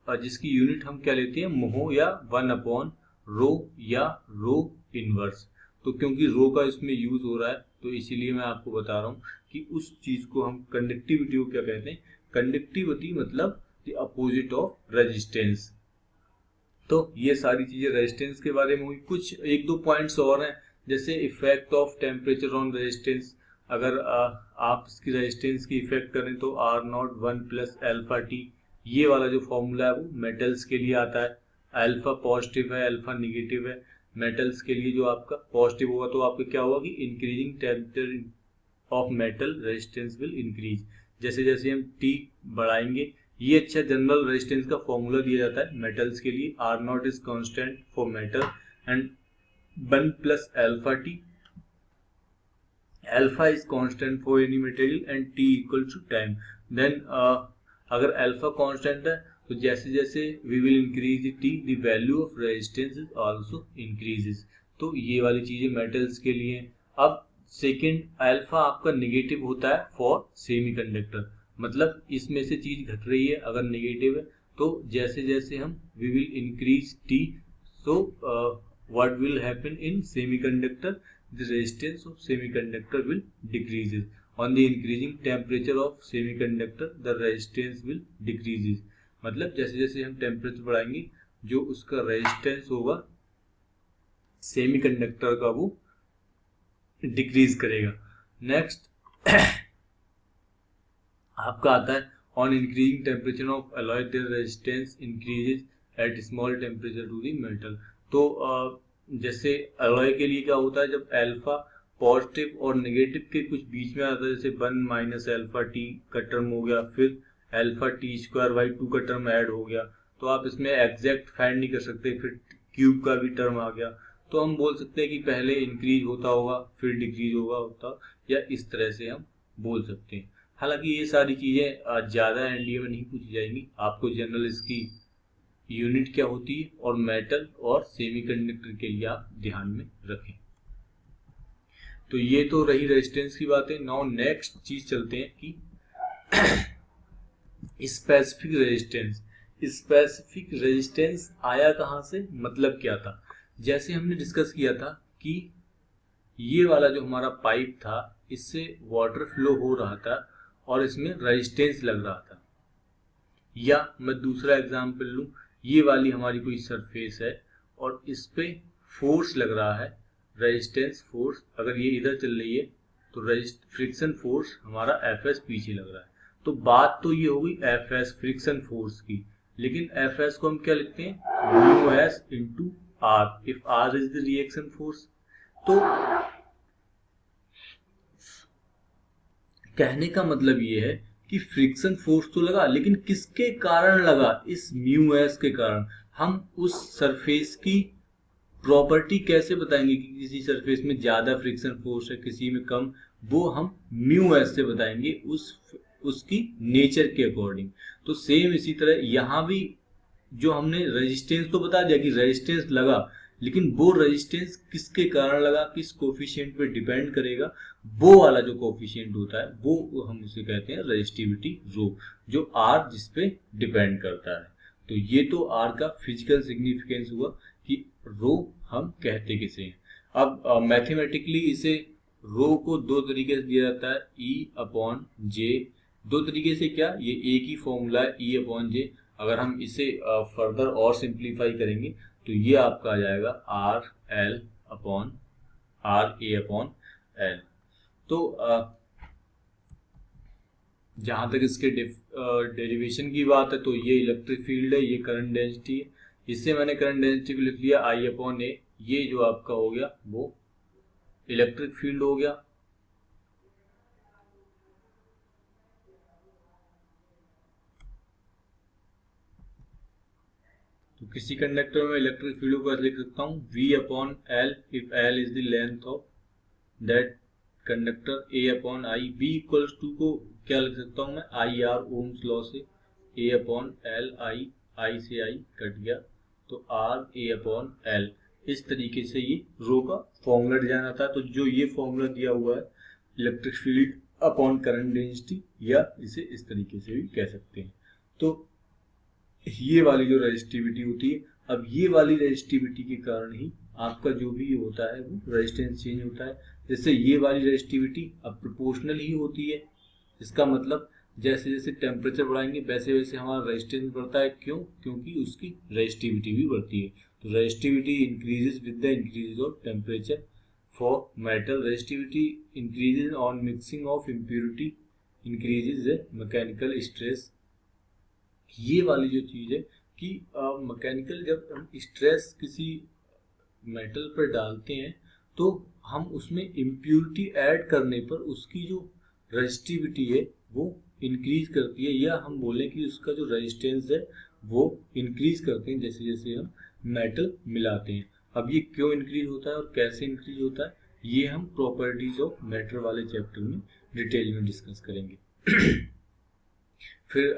S1: जिसकी यूनिट हम क्या लेते हैं? मोह या 1 अपॉन रो या रो इनवर्स। तो क्योंकि रो का इसमें यूज हो रहा है तो इसीलिए मैं आपको बता रहा हूँ कि उस चीज को हम कंडक्टिविटी को क्या कहते हैं? कंडक्टिविटी मतलब द अपोजिट ऑफ रेजिस्टेंस। तो ये सारी चीजें रेजिस्टेंस के बारे में हुई। कुछ एक दो पॉइंट्स और हैं, जैसे effect of temperature on resistance. अगर आप इसकी रेजिस्टेंस की इफेक्ट करें तो R0 1 प्लस अल्फा टी, ये वाला जो फॉर्मूला है वो मेटल्स के लिए आता है। अल्फा पॉजिटिव है, अल्फा निगेटिव है। मेटल्स के लिए जो आपका पॉजिटिव होगा तो आपका क्या होगा कि increasing temperature of metal resistance will increase. जैसे जैसे हम टी बढ़ाएंगे, ये अच्छा जनरल रेजिस्टेंस का फॉर्मूला दिया जाता है मेटल्स के लिए। R0 is constant for metal and 1 plus alpha T, alpha is constant for any material and T equal to time. Then अगर अल्फा कांस्टेंट है तो जैसे जैसे we will increase the T, the value of resistance is also increases. तो ये वाली चीजें metals के लिए। अब सेकंड, अल्फा आपका नेगेटिव होता है फॉर सेमीकंडक्टर, मतलब इसमें से चीज घट रही है अगर नेगेटिव है, तो जैसे जैसे हम we will increase T, so what will happen in semiconductor? The resistance of semiconductor will decreases. On the increasing temperature of semiconductor the resistance will decreases. मतलब जैसे जैसे हम टेम्परेचर बढ़ाएंगे जो उसका रेजिस्टेंस होगा सेमीकंडक्टर का वो डिक्रीज करेगा। नेक्स्ट आपका आता है on increasing temperature of alloy their resistance increases at small temperature to the metal. तो जैसे अलॉय के लिए क्या होता है, जब अल्फा पॉजिटिव और नेगेटिव के कुछ बीच में आता है, जैसे 1 माइनस अल्फा टी का टर्म हो गया, फिर अल्फा टी स्क्वायर बाई 2 का टर्म ऐड हो गया, तो आप इसमें एग्जैक्ट फाइंड नहीं कर सकते। फिर क्यूब का भी टर्म आ गया, तो हम बोल सकते हैं कि पहले इंक्रीज होता होगा फिर डिक्रीज होता, या इस तरह से हम बोल सकते हैं। हालांकि ये सारी चीजें ज्यादा एनडीए में नहीं पूछी जाएंगी, आपको जनरल इसकी यूनिट क्या होती है और मेटल और सेमीकंडक्टर के लिए आप ध्यान में रखें। तो ये तो रही रेजिस्टेंस की बातें। नाउ नेक्स्ट चीज चलते हैं कि स्पेसिफिक रेजिस्टेंस। स्पेसिफिक रेजिस्टेंस आया कहां से, मतलब क्या था। जैसे हमने डिस्कस किया था कि ये वाला जो हमारा पाइप था इससे वाटर फ्लो हो रहा था और इसमें रेजिस्टेंस लग रहा था। या मैं दूसरा एग्जांपल लूं, ये वाली हमारी कोई सरफेस है और इस पे फोर्स लग रहा है, रेजिस्टेंस फोर्स। अगर ये इधर चल रही है तो फ्रिक्शन फोर्स हमारा एफएस पीछे लग रहा है। तो बात तो ये होगी एफएस फ्रिक्शन फोर्स की, लेकिन एफएस को हम क्या लिखते हैं, mu S into R if R is the reaction force. तो कहने का मतलब ये है कि फ्रिक्शन फोर्स तो लगा, लेकिन किसके कारण लगा, इस म्यू एस के कारण। हम उस सरफेस की प्रॉपर्टी कैसे बताएंगे कि किसी सरफेस में ज्यादा फ्रिक्शन फोर्स है किसी में कम, वो हम म्यू एस से बताएंगे उसकी नेचर के अकॉर्डिंग। तो सेम इसी तरह यहाँ भी जो हमने रेजिस्टेंस तो बता दिया कि रेजिस्टेंस लगा, लेकिन वो रेजिस्टेंस किसके कारण लगा, किस कोफिशिएंट पे डिपेंड करेगा, वो वाला जो कोफिशिएंट होता है वो हम उसे कहते हैं रेजिस्टिविटी रो, जो आर जिस पे डिपेंड करता है। तो ये तो आर का फिजिकल सिग्निफिकेंस हुआ कि रो हम कहते किसे हैं। अब मैथमेटिकली इसे रो को दो तरीके से दिया जाता है, ई अपॉन जे। दो तरीके से क्या, ये एक ही फॉर्मूला है ई अपॉन जे। अगर हम इसे फर्दर और सिंप्लीफाई करेंगे तो ये आपका आ जाएगा R L upon R A upon L. तो जहां तक इसके डेरिवेशन की बात है तो ये इलेक्ट्रिक फील्ड है, ये करंट डेंसिटी है। इससे मैंने करंट डेंसिटी को लिख लिया आई अपॉन ए। ये जो आपका हो गया वो इलेक्ट्रिक फील्ड हो गया। तो किसी कंडक्टर में इलेक्ट्रिक फील्ड को लिख सकता हूँ V upon L if L is the length of that conductor, A upon I. B equals to को क्या लिख सकता हूँ मैं, आई आर ओम्स लॉ से, A अपॉन एल आई से आई कट गया तो आर ए अपॉन एल। इस तरीके से ये रो का फॉर्मूला डिजाइन आता है। तो जो ये फॉर्मूला दिया हुआ है electric field upon current density, या इसे इस तरीके से भी कह सकते हैं। तो ये वाली जो रेजिस्टिविटी होती है, अब ये वाली रेजिस्टिविटी के कारण ही आपका जो भी होता है वो रेजिस्टेंस चेंज होता है। जैसे ये वाली रेजिस्टिविटी अब प्रोपोर्शनल ही होती है, इसका मतलब जैसे जैसे टेम्परेचर बढ़ाएंगे वैसे वैसे हमारा रेजिस्टेंस बढ़ता है। क्यों, क्योंकि उसकी रेजिस्टिविटी भी बढ़ती है। तो resistivity increases with the increase of temperature for metal. Resistivity increases on mixing of impurity, increases the mechanical stress. ये वाली जो चीज है कि मैकेनिकल जब हम स्ट्रेस किसी मेटल पर डालते हैं तो हम उसमें इम्प्योरिटी ऐड करने पर उसकी जो रेजिस्टिविटी है वो इंक्रीज करती है, या हम बोलें कि उसका जो रेजिस्टेंस है वो इंक्रीज करते हैं जैसे जैसे हम मेटल मिलाते हैं। अब ये क्यों इंक्रीज होता है और कैसे इंक्रीज होता है, ये हम प्रॉपर्टीज ऑफ मैटर वाले चैप्टर में डिटेल में डिस्कस करेंगे। फिर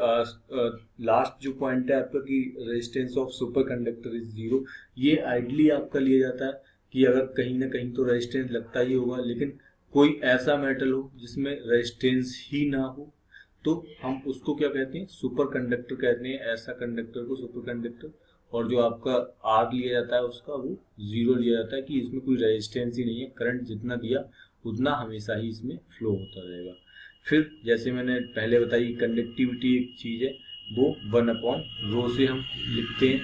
S1: लास्ट जो पॉइंट है आपका कि resistance of super conductor is zero. ये आइडली आपका लिया जाता है कि अगर कहीं ना कहीं तो रेजिस्टेंस लगता ही होगा, लेकिन कोई ऐसा मेटल हो जिसमें रेजिस्टेंस ही ना हो तो हम उसको क्या कहते हैं, सुपर कंडक्टर कहते हैं। ऐसा कंडक्टर को सुपर कंडक्टर, और जो आपका आर लिया जाता है उसका वो जीरो लिया जाता है कि इसमें कोई रेजिस्टेंस ही नहीं है, करंट जितना दिया उतना हमेशा ही इसमें फ्लो होता रहेगा। फिर जैसे मैंने पहले बताई, कंडक्टिविटी एक चीज़ है, वो 1/ρ से हम लिखते हैं।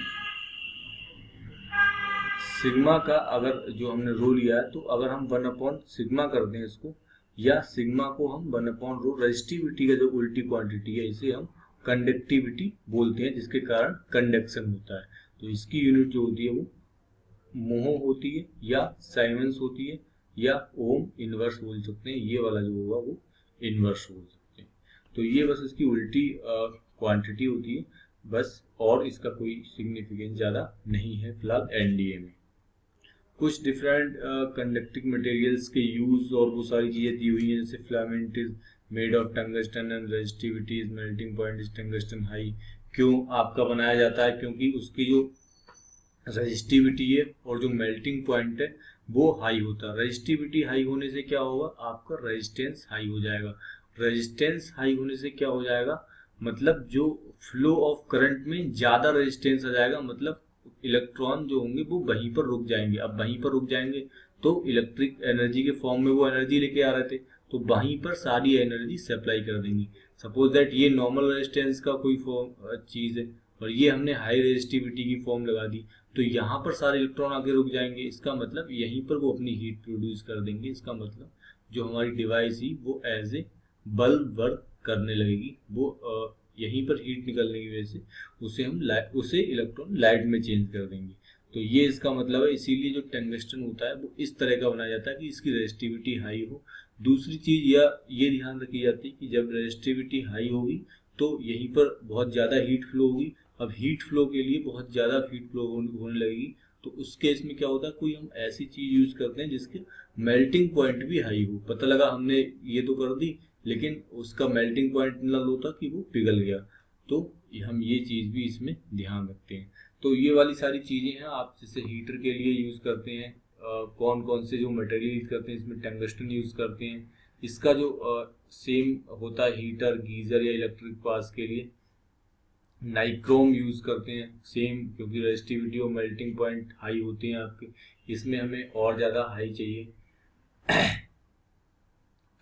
S1: सिग्मा का अगर जो हमने रो लिया है, तो अगर हम 1/σ कर दें इसको, या सिग्मा को हम 1/ρ, रेजिस्टिविटी का जो उल्टी क्वांटिटी है, इसे हम कंडक्टिविटी बोलते हैं, जिसके कारण कंडक्शन होता है। तो इसकी यूनिट जो होती है वो मोहो होती है, या साइमन्स होती है, या ओम इनवर्स बोल सकते हैं। ये वाला जो होगा वो इनवर्स बोल सकते हैं। तो ये बस इसकी उल्टी क्वांटिटी होती है बस, और इसका कोई सिग्निफिकेंस ज़्यादा नहीं है फिलहाल एनडीए में। कुछ डिफरेंट कंडक्टिंग मटेरियल्स के यूज और वो सारी चीज़ें दी हुई हैं, जैसे filament is made of tungsten and resistivity is melting point is tungsten high. क्यों आपका बनाया जाता है? क्योंकि उसकी जो रेजिस्टिविटी है और जो मेल्टिंग पॉइंट है वो हाई होता है। रेजिस्टिविटी हाई होने से क्या होगा? आपका रेजिस्टेंस हाई हो जाएगा। रेजिस्टेंस हाई होने से क्या हो जाएगा? मतलब जो फ्लो ऑफ करंट में ज़्यादा रेजिस्टेंस आ जाएगा, मतलब इलेक्ट्रॉन जो होंगे वो वहीं पर रुक जाएंगे। अब वहीं पर रुक जाएंगे तो इलेक्ट्रिक एनर्जी के फॉर्म में वो एनर्जी लेके आ रहे थे, तो वहीं पर सारी एनर्जी सप्लाई कर देंगी। सपोज दैट ये नॉर्मल रेजिस्टेंस का कोई फॉर्म चीज़ है और ये हमने हाई रेजिस्टिविटी की फॉर्म लगा दी, तो यहाँ पर सारे इलेक्ट्रॉन आके रुक जाएंगे। इसका मतलब यहीं पर वो अपनी हीट प्रोड्यूस कर देंगे। इसका मतलब जो हमारी डिवाइस ही वो एज ए बल्ब वर्क करने लगेगी। वो यहीं पर हीट निकलने की वजह से उसे इलेक्ट्रॉन लाइट में चेंज कर देंगे। तो ये इसका मतलब है। इसीलिए जो टंगस्टन होता है वो इस तरह का बनाया जाता है कि इसकी रेजिस्टिविटी हाई हो। दूसरी चीज ये ध्यान रखी जाती है कि जब रेजिस्टिविटी हाई होगी तो यहीं पर बहुत ज़्यादा हीट फ्लो होगी। अब हीट फ्लो के लिए बहुत ज़्यादा हीट फ्लो होने लगेगी, तो उस केस में क्या होता है, कोई हम ऐसी चीज़ यूज करते हैं जिसके मेल्टिंग पॉइंट भी हाई हो। पता लगा हमने ये तो कर दी, लेकिन उसका मेल्टिंग पॉइंट इतना लो था कि वो पिघल गया। तो हम ये चीज़ भी इसमें ध्यान रखते हैं। तो ये वाली सारी चीज़ें हैं आप जैसे हीटर के लिए यूज़ करते हैं। कौन कौन से जो मटेरियल यूज करते हैं, इसमें टंगस्टन यूज़ करते हैं। इसका जो सेम होता है हीटर, गीज़र या इलेक्ट्रिक पास के लिए नाइक्रोम यूज़ करते हैं सेम, क्योंकि रेजिस्टिविटी और मेल्टिंग पॉइंट हाई होते हैं आपके। इसमें हमें और ज़्यादा हाई चाहिए।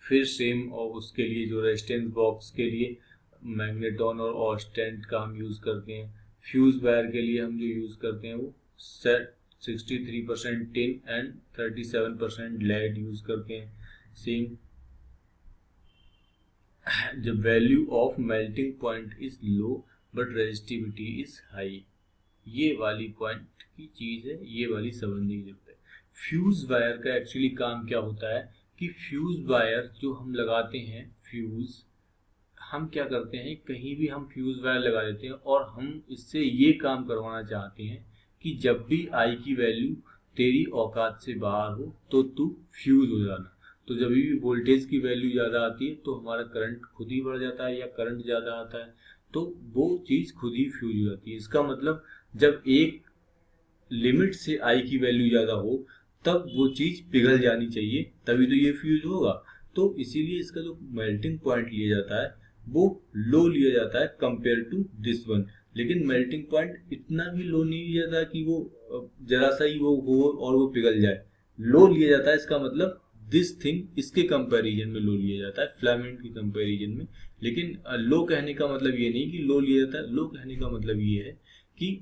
S1: फिर सेम और उसके लिए जो रेजिस्टेंस बॉक्स के लिए मैग्नेटॉन और ऑस्टेंट का हम यूज़ करते हैं। फ्यूज वायर के लिए हम जो यूज़ करते हैं वो 63% टिन एंड 37% लेड यूज़ करते हैं। Same the value of melting point is low but resistivity is high. ये वाली पॉइंट की चीज़ है, ये वाली समझने की जरूरत है। फ्यूज वायर का एक्चुअली काम क्या होता है कि फ्यूज वायर जो हम लगाते हैं, फ्यूज हम क्या करते हैं, कहीं भी हम फ्यूज वायर लगा देते हैं और हम इससे ये काम करवाना चाहते हैं कि जब भी आई की वैल्यू तेरी औकात से बाहर हो तो तू फ्यूज हो जाना। तो जब भी वोल्टेज की वैल्यू ज़्यादा आती है तो हमारा करंट खुद ही बढ़ जाता है, या करंट ज़्यादा आता है तो वो चीज़ खुद ही फ्यूज हो जाती है। इसका मतलब जब एक लिमिट से आई की वैल्यू ज़्यादा हो तब वो चीज़ पिघल जानी चाहिए, तभी तो ये फ्यूज होगा। तो इसीलिए इसका जो मेल्टिंग पॉइंट लिया जाता है वो लो लिया जाता है कंपेयर टू दिस वन। लेकिन मेल्टिंग पॉइंट इतना भी लो नहीं लिया जाता कि वो जरा सा ही वो हो और वो पिघल जाए। लो लिया जाता है, इसका मतलब दिस थिंग इसके कंपैरिजन में लो लिया जाता है, फिलामेंट के कंपैरिजन में। लेकिन लो कहने का मतलब ये नहीं कि लो लिया जाता है। लो कहने का मतलब ये है कि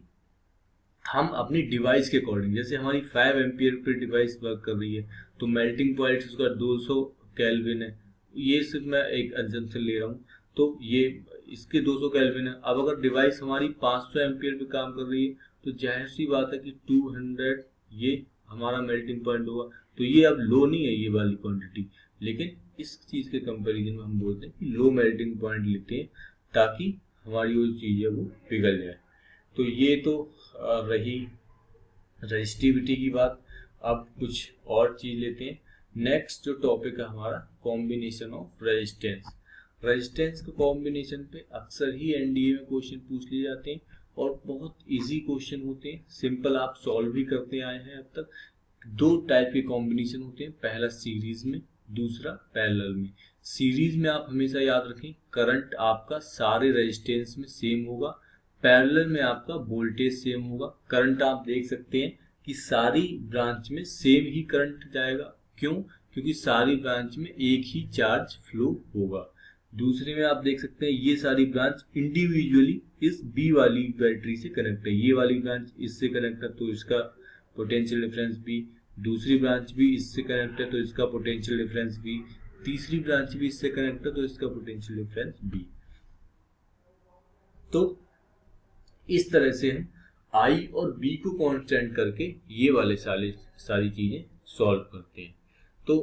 S1: हम अपनी डिवाइस के अकॉर्डिंग, जैसे हमारी 5 एम्पियर पर डिवाइस वर्क कर रही है तो मेल्टिंग पॉइंट उसका 200 केल्विन है। ये सिर्फ मैं एक एग्जांपल ले रहा हूँ, तो ये इसके 200 केल्विन है। अब अगर डिवाइस हमारी 500 एम्पियर पे काम कर रही है तो जाहिर सी बात है कि 200 ये हमारा मेल्टिंग पॉइंट होगा। तो ये अब लो नहीं है ये वाली क्वांटिटी, लेकिन इस चीज़ के कंपैरिजन में हम बोलते हैं कि लो मेल्टिंग पॉइंट लेते हैं ताकि हमारी वो चीज़ है वो पिघल जाए। तो ये तो रही रेजिस्टिविटी की बात। अब कुछ और चीज़ लेते हैं। नेक्स्ट जो टॉपिक है हमारा कॉम्बिनेशन ऑफ रेजिस्टेंस। रेजिस्टेंस के कॉम्बिनेशन पे अक्सर ही एनडीए में क्वेश्चन पूछ लिए जाते हैं और बहुत इजी क्वेश्चन होते हैं, सिंपल आप सॉल्व भी करते आए हैं अब तक। दो टाइप के कॉम्बिनेशन होते हैं, पहला सीरीज में, दूसरा पैरेलल में। सीरीज में आप हमेशा याद रखें करंट आपका सारे रेजिस्टेंस में सेम होगा, पैरेलल में आपका वोल्टेज सेम होगा। करंट आप देख सकते हैं कि सारी ब्रांच में सेम ही करंट जाएगा। क्यों? क्योंकि सारी ब्रांच में एक ही चार्ज फ्लो होगा। दूसरे में आप देख सकते हैं ये सारी ब्रांच इंडिविजुअली इस बी वाली बैटरी से कनेक्ट है। ये वाली ब्रांच इससे कनेक्ट है तो इसका पोटेंशियल डिफरेंस बी, दूसरी ब्रांच भी इससे कनेक्ट है तो इसका पोटेंशियल डिफरेंस बी, तीसरी ब्रांच भी इससे कनेक्ट है तो इसका पोटेंशियल डिफरेंस बी। तो इस तरह से हम आई और बी को कांस्टेंट करके ये वाले सारी चीजें सॉल्व करते हैं। तो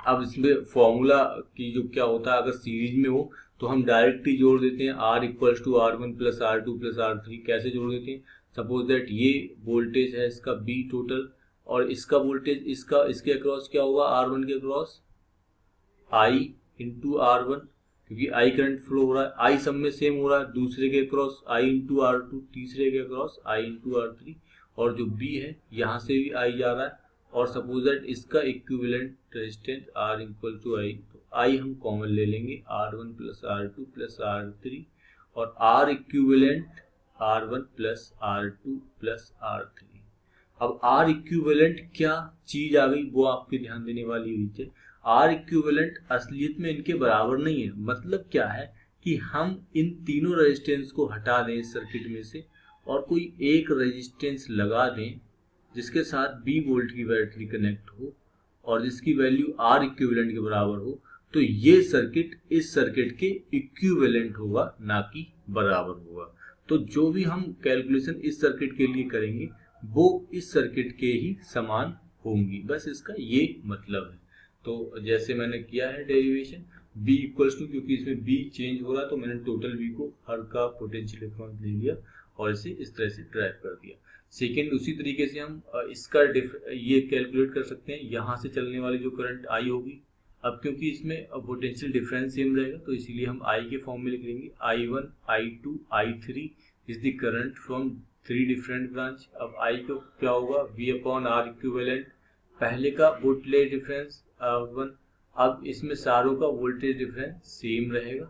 S1: अब इसमें फॉर्मूला की जो क्या होता है, अगर सीरीज में हो तो हम डायरेक्ट ही जोड़ देते हैं R equals to R1 plus R2 plus R3। कैसे जोड़ देते हैं? सपोज दैट ये वोल्टेज है इसका B टोटल, और इसका वोल्टेज इसके अक्रॉस क्या होगा, R1 के अक्रॉस I इंटू R1, क्योंकि I करंट फ्लो हो रहा है, I सब में सेम हो रहा है। दूसरे के अक्रॉस I इंटू R2, तीसरे के अक्रॉस I इंटू R3, और जो B है यहाँ से भी I जा रहा है, और सपोज दैट इसका equivalent resistance R equal to I, तो I हम कॉमन ले लेंगे R1 plus R2 plus R3, और R equivalent R1 plus R2 plus R3। अब R इक्विवेलेंट क्या चीज आ गई वो आपके ध्यान देने वाली हुई है। R इक्विवेलेंट असलियत में इनके बराबर नहीं है। मतलब क्या है कि हम इन तीनों रेजिस्टेंस को हटा दें इस सर्किट में से और कोई एक रेजिस्टेंस लगा दें जिसके साथ B वोल्ट की बैटरी कनेक्ट हो और जिसकी वैल्यू R इक्विवेलेंट के बराबर हो, तो ये सर्किट इस सर्किट के इक्विवेलेंट होगा, ना कि बराबर होगा। तो जो भी हम कैलकुलेशन इस सर्किट के लिए करेंगे वो इस सर्किट के ही समान होंगी, बस इसका ये मतलब है। तो जैसे मैंने किया है डेरिवेशन B इक्वल्स टू, क्योंकि इसमें B चेंज हो रहा है तो मैंने टोटल B को हर का पोटेंशियल डिफरेंस ले लिया और इसे इस तरह से ड्राइव कर दिया। सेकेंड, उसी तरीके से हम इसका ये कैलकुलेट कर सकते हैं, यहाँ से चलने वाली जो करंट I होगी। अब क्योंकि इसमें पोटेंशियल डिफरेंस सेम रहेगा तो इसीलिए हम I के फॉर्म में लिख लेंगे I1, I2, I3 is the current from 3 different branch. अब I को क्या होगा, V अपॉन R इक्विवेलेंट, पहले का वोल्टेज डिफरेंस 1, अब इसमें सारों का वोल्टेज डिफरेंस सेम रहेगा,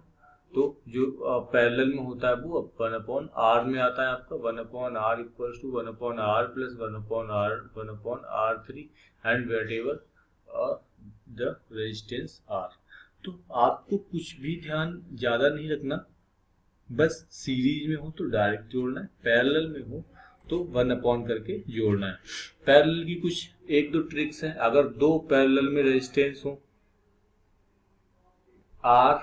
S1: तो जो पैरेलल में होता है वो 1 अपॉन R में आता है आपका 1 upon R equals to 1 upon R plus 1 upon R 1 upon R3 and whatever the resistance R। तो आपको कुछ भी ध्यान ज्यादा नहीं रखना, बस सीरीज में हो तो डायरेक्ट जोड़ना है, पैरेलल में हो तो 1 अपॉन करके जोड़ना है। पैरेलल की कुछ एक दो ट्रिक्स हैं। अगर दो पैरेलल में रेजिस्टेंस हो R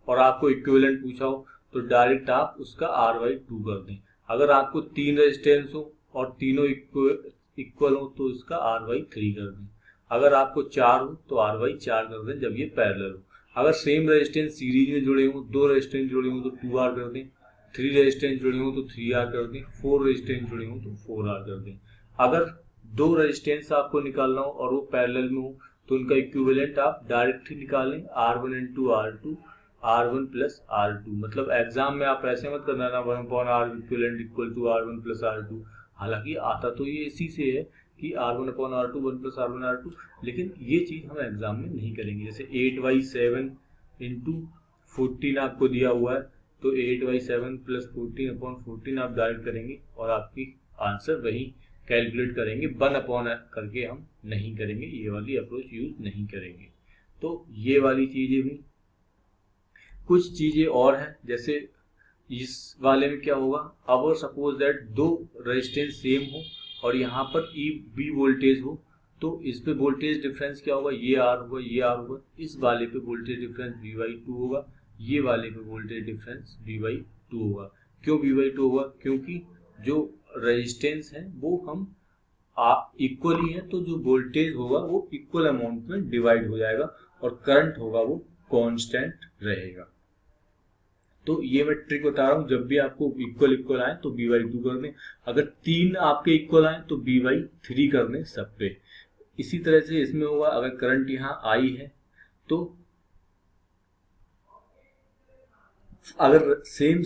S1: और आपको इक्विवेलेंट पूछा हो तो डायरेक्ट आप उसका R/2 कर दें। अगर आपको 3 रेजिस्टेंस हो और तीनों इक्वल हो तो उसका R/3 कर दें। अगर आपको 4 हो तो R/4 कर दें जब ये पैरेलल हो। अगर सेम रेजिस्टेंस सीरीज में जुड़े हो, 2 रेजिस्टेंस जुड़े हो तो 2R कर दें, 3 रेजिस्टेंस जुड़े हो तो 3R कर दें, 4 रेजिस्टेंस जुड़े हो तो 4R कर दें। अगर 2 रेजिस्टेंस आपको निकालना हो और वो पैरेलल में हो तो उनका इक्विवेलेंट आप डायरेक्ट ही निकालें R1 into R2 R1 plus R2। मतलब एग्जाम में आप ऐसे मत करना ना 1 upon R equivalent equal to R1 plus R2, हालांकि आता तो ये इसी से है कि R1 upon R2 1 plus R1 R2, लेकिन ये चीज हम एग्जाम में नहीं करेंगे। जैसे 8/7 इंटू 14 आपको दिया हुआ है तो 8/7 प्लस 14 अपॉन 14 आप डायरेक्ट करेंगे और आपकी आंसर वही कैलकुलेट करेंगे। 1 अपॉन करके हम नहीं करेंगे, ये वाली अप्रोच यूज नहीं करेंगे। तो ये वाली चीजें हुई। कुछ चीजें और हैं, जैसे इस वाले में क्या होगा, अब सपोज दैट 2 रेजिस्टेंस सेम हो और यहाँ पर B वोल्टेज हो तो इस पे वोल्टेज डिफरेंस क्या होगा, ये R होगा ये R होगा। इस वाले पे वोल्टेज डिफरेंस V/2 होगा, ये वाले पे वोल्टेज डिफरेंस V/2 होगा। क्यों V/2 होगा, क्योंकि जो रेजिस्टेंस है वो हम इक्वल ही है तो जो वोल्टेज होगा वो इक्वल अमाउंट में डिवाइड हो जाएगा और करंट होगा वो कांस्टेंट रहेगा। तो ये मैं ट्रिक बता रहा हूँ, जब भी आपको इक्वल आए तो B/2 कर दें, अगर 3 आपके इक्वल आए तो B/3 कर दें सब पे। इसी तरह से इसमें होगा, अगर करंट यहाँ I है तो अगर सेम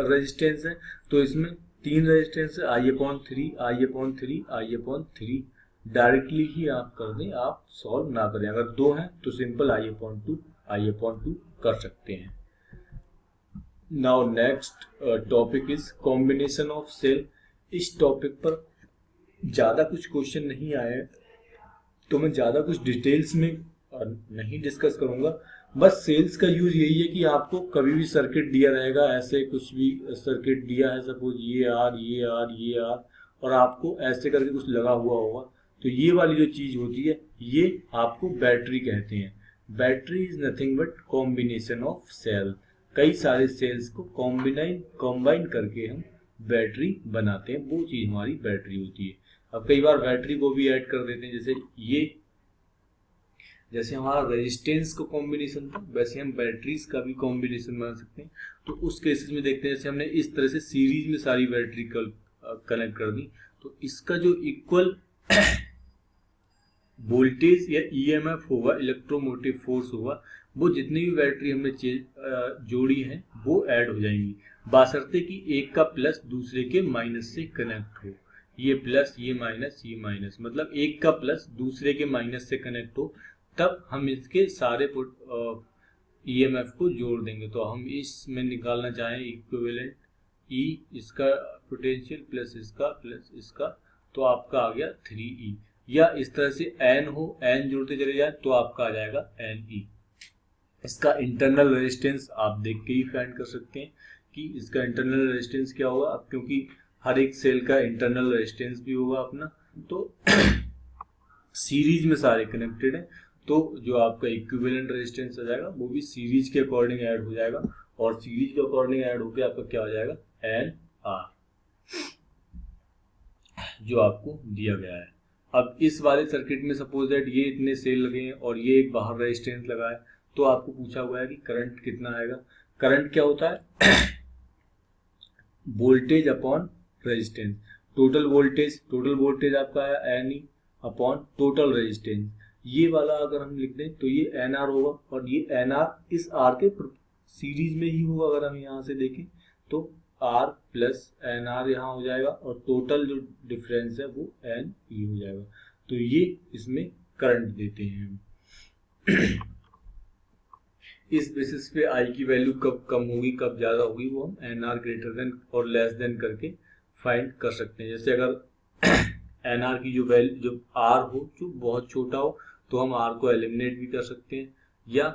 S1: रेजिस्टेंस है तो इसमें 3 रेजिस्टेंस है I/3 I/3 I/3 डायरेक्टली ही आप कर दें, आप सॉल्व ना करें। अगर 2 हैं तो सिंपल I/2 कर सकते हैं। Now next topic is combination of cell. इस टॉपिक पर ज्यादा कुछ क्वेश्चन नहीं आए हैं, तो मैं ज़्यादा कुछ डिटेल्स में नहीं डिस्कस करूँगा। बस सेल्स का यूज यही है कि आपको कभी भी सर्किट दिया रहेगा, ऐसे कुछ भी सर्किट दिया है, सपोज ये आर ये आर ये आर, और आपको ऐसे करके कुछ लगा हुआ होगा, तो ये वाली जो चीज़ होती है ये आपको बैटरी कहते हैं। Battery is nothing but combination of cell, कई सारे सेल्स को कॉम्बाइन करके हम बैटरी बनाते हैं, वो चीज़ हमारी बैटरी होती है। अब कई बार बैटरी को भी ऐड कर देते हैं, जैसे हमारा रेजिस्टेंस का कॉम्बिनेशन था, वैसे हम बैटरीज का भी कॉम्बिनेशन बना सकते हैं। तो उस केसेस में देखते हैं, जैसे हमने इस तरह से सीरीज में सारी बैटरी कनेक्ट कर दी, तो इसका जो इक्वल वोल्टेज या ईएमएफ होगा, इलेक्ट्रोमोटिव फोर्स होगा, वो जितनी भी बैटरी हमने जोड़ी है वो ऐड हो जाएंगी, बशर्ते कि एक का प्लस दूसरे के माइनस से कनेक्ट हो। ये प्लस ये माइनस, मतलब एक का प्लस दूसरे के माइनस से कनेक्ट हो, तब हम इसके सारे ईएमएफ को जोड़ देंगे। तो हम इसमें निकालना चाहें इक्विवेलेंट ई, इसका पोटेंशियल प्लस इसका, तो आपका आ गया 3E। या इस तरह से एन हो, एन जोड़ते चले जाए तो आपका आ जाएगा NE। इसका इंटरनल रेजिस्टेंस आप देख के ही फाइंड कर सकते हैं कि इसका इंटरनल रेजिस्टेंस क्या होगा। अब क्योंकि हर एक सेल का इंटरनल रेजिस्टेंस भी होगा अपना, तो सीरीज में सारे कनेक्टेड हैं, तो जो आपका इक्विवेलेंट रेजिस्टेंस आ जाएगा वो भी सीरीज के अकॉर्डिंग ऐड हो जाएगा, और सीरीज के अकॉर्डिंग ऐड होकर आपका क्या हो जाएगा NR, जो आपको दिया गया है। अब इस वाले सर्किट में सपोज दैट ये इतने सेल लगे हैं और ये एक बाहर रेजिस्टेंस लगा है, तो आपको पूछा हुआ है कि करंट कितना आएगा। करंट क्या होता है voltage upon resistance. Total voltage आपका है NE अपॉन टोटल रेजिस्टेंस। ये वाला अगर हम लिख दें तो ये NR होगा, और ये NR इस R के सीरीज में ही होगा। अगर हम यहाँ से देखें तो R प्लस NR यहाँ हो जाएगा, और टोटल जो डिफरेंस है वो NE हो जाएगा। तो ये इसमें करंट देते हैं। इस बेसिस पे I की वैल्यू कब कम होगी कब ज्यादा होगी, वो हम NR ग्रेटर देन और लेस देन करके फाइंड कर सकते हैं। जैसे अगर NR की जो वैल्यू, जो R हो जो बहुत छोटा हो, तो हम R को एलिमिनेट भी कर सकते हैं, या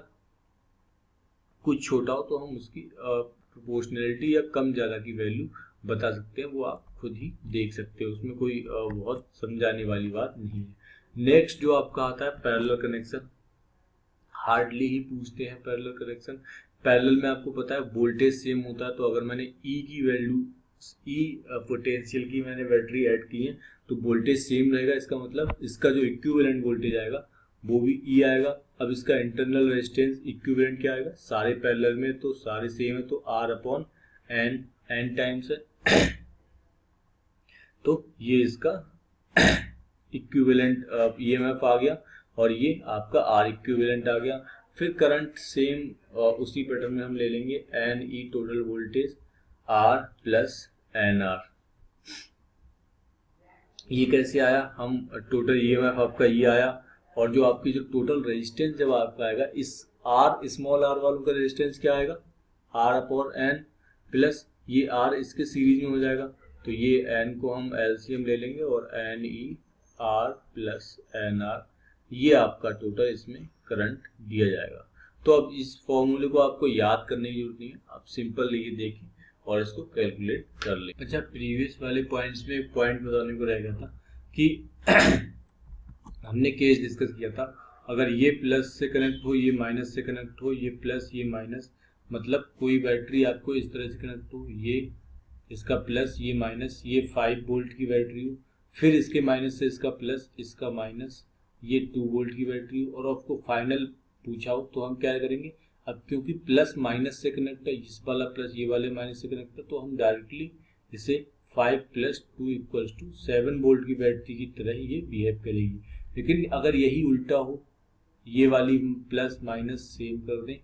S1: कुछ छोटा हो तो हम उसकी प्रोपोर्शनलिटी या कम ज़्यादा की वैल्यू बता सकते हैं। वो आप खुद ही देख सकते हो, उसमें कोई बहुत समझाने वाली बात नहीं है। नेक्स्ट जो आपका आता है पैरेलल कनेक्शन, हार्डली ही पूछते हैं पैरेलल कनेक्शन। पैरेलल में आपको पता है वोल्टेज सेम होता है, तो अगर मैंने ई की वैल्यू, ई पोटेंशियल की मैंने बैटरी ऐड की है, तो वोल्टेज सेम रहेगा। इसका मतलब इसका जो इक्विवेलेंट वोल्टेज आएगा वो भी ई आएगा। अब इसका इंटरनल रेजिस्टेंस इक्विवेलेंट क्या आएगा, सारे पैरेलल में तो सारे सेम है, तो R अपॉन एन टाइम्स है। तो ये इसका इक्विवेलेंट ईएमएफ आ गया, और ये आपका R इक्विवेलेंट आ गया। फिर करंट सेम उसी पैटर्न में हम ले लेंगे, NE total voltage R plus NR। ये कैसे आया, हम टोटल ईएमएफ आपका ये आया, और जो आपकी जो टोटल रेजिस्टेंस जब आपका आएगा, इस R स्मॉल r वालों का रेजिस्टेंस क्या आएगा, R अपॉन N प्लस ये R इसके सीरीज में हो जाएगा, तो ये N को हम LCM ले लेंगे, और NE R प्लस NR, ये आपका टोटल इसमें करंट दिया जाएगा। तो अब इस फॉर्मूले को आपको याद करने की जरूरत नहीं है, आप सिंपल ये देखें और इसको कैलकुलेट कर लें। अच्छा, प्रीवियस वाले पॉइंट्स में एक पॉइंट बताने को रह गया था कि हमने केस डिस्कस किया था, अगर ये प्लस से कनेक्ट हो, ये माइनस से कनेक्ट हो, ये प्लस ये माइनस, मतलब कोई बैटरी आपको इस तरह से कनेक्ट हो, ये इसका प्लस ये माइनस, ये 5 वोल्ट की बैटरी हो, फिर इसके माइनस से इसका प्लस इसका माइनस, ये 2 वोल्ट की बैटरी हो, और आपको फाइनल पूछा हो, तो हम क्या करेंगे, अब क्योंकि प्लस माइनस से कनेक्ट है, इस वाला प्लस ये वाले माइनस से कनेक्ट है, तो हम डायरेक्टली इसे 5 + 2 = 7 वोल्ट की बैटरी की तरह ही ये बिहेव करेगी। लेकिन अगर यही उल्टा हो, ये वाली प्लस माइनस सेम कर दें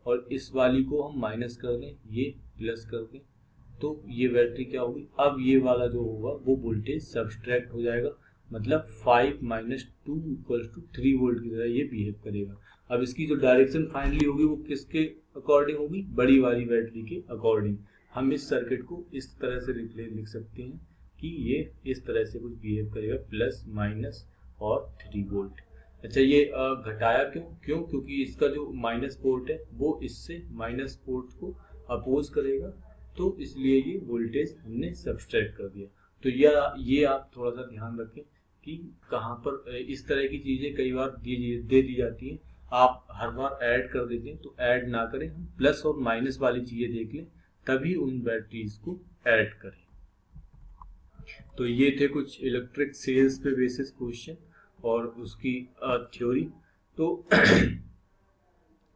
S1: और इस वाली को हम माइनस कर दें, ये प्लस कर दें, तो ये बैटरी क्या होगी, अब ये वाला जो होगा वो वोल्टेज सब्सट्रैक्ट हो जाएगा, मतलब 5 - 2 = 3 वोल्ट की तरह ये बिहेव करेगा। अब इसकी जो डायरेक्शन फाइनली होगी वो किसके अकॉर्डिंग होगी, बड़ी वाली बैटरी के अकॉर्डिंग। हम इस सर्किट को इस तरह से लिख सकते हैं कि ये इस तरह से कुछ बिहेव करेगा, प्लस माइनस और 3 वोल्ट। अच्छा ये घटाया क्यों क्योंकि इसका जो माइनस पोर्ट है वो इससे माइनस पोर्ट को अपोज करेगा, तो इसलिए ये वोल्टेज हमने सब्सट्रैक्ट कर दिया। तो ये आप थोड़ा सा ध्यान रखें कि कहाँ पर इस तरह की चीजें कई बार दे दी जाती हैं, आप हर बार ऐड कर देते हैं, तो ऐड ना करें, हम प्लस और माइनस वाली चीजें देख लें, तभी उन बैटरीज को ऐड करें। तो ये थे कुछ इलेक्ट्रिक सेल्स पे बेसिस क्वेश्चन और उसकी थ्योरी। तो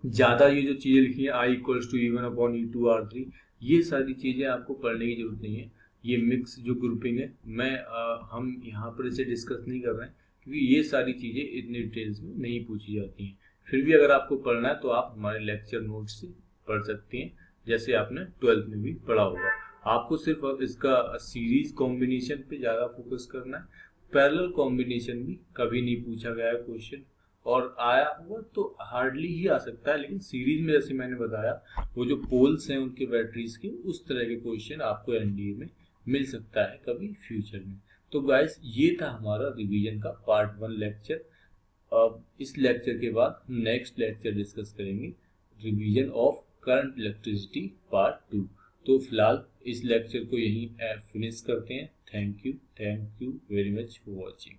S1: ज़्यादा ये जो चीज़ें लिखी है I=E1/E2R3, ये सारी चीज़ें आपको पढ़ने की जरूरत नहीं है। ये मिक्स जो ग्रुपिंग है, हम यहाँ पर इसे डिस्कस नहीं कर रहे हैं क्योंकि ये सारी चीज़ें इतनी डिटेल्स में नहीं पूछी जाती हैं। फिर भी अगर आपको पढ़ना है तो आप हमारे लेक्चर नोट से पढ़ सकते हैं, जैसे आपने 12th में भी पढ़ा होगा। आपको सिर्फ इसका सीरीज कॉम्बिनेशन पे ज़्यादा फोकस करना है। पैरेलल कॉम्बिनेशन भी कभी नहीं पूछा गया है क्वेश्चन, और आया हुआ तो हार्डली ही आ सकता है, लेकिन सीरीज में जैसे मैंने बताया वो जो पोल्स हैं उनके बैटरीज के, उस तरह के क्वेश्चन आपको एनडीए में मिल सकता है कभी फ्यूचर में। तो गाइस ये था हमारा रिवीजन का पार्ट 1 लेक्चर। अब इस लेक्चर के बाद हम नेक्स्ट लेक्चर डिस्कस करेंगे revision of current electricity part 2। तो फिलहाल इस लेक्चर को यहीं फिनिश करते हैं। Thank you very much for watching.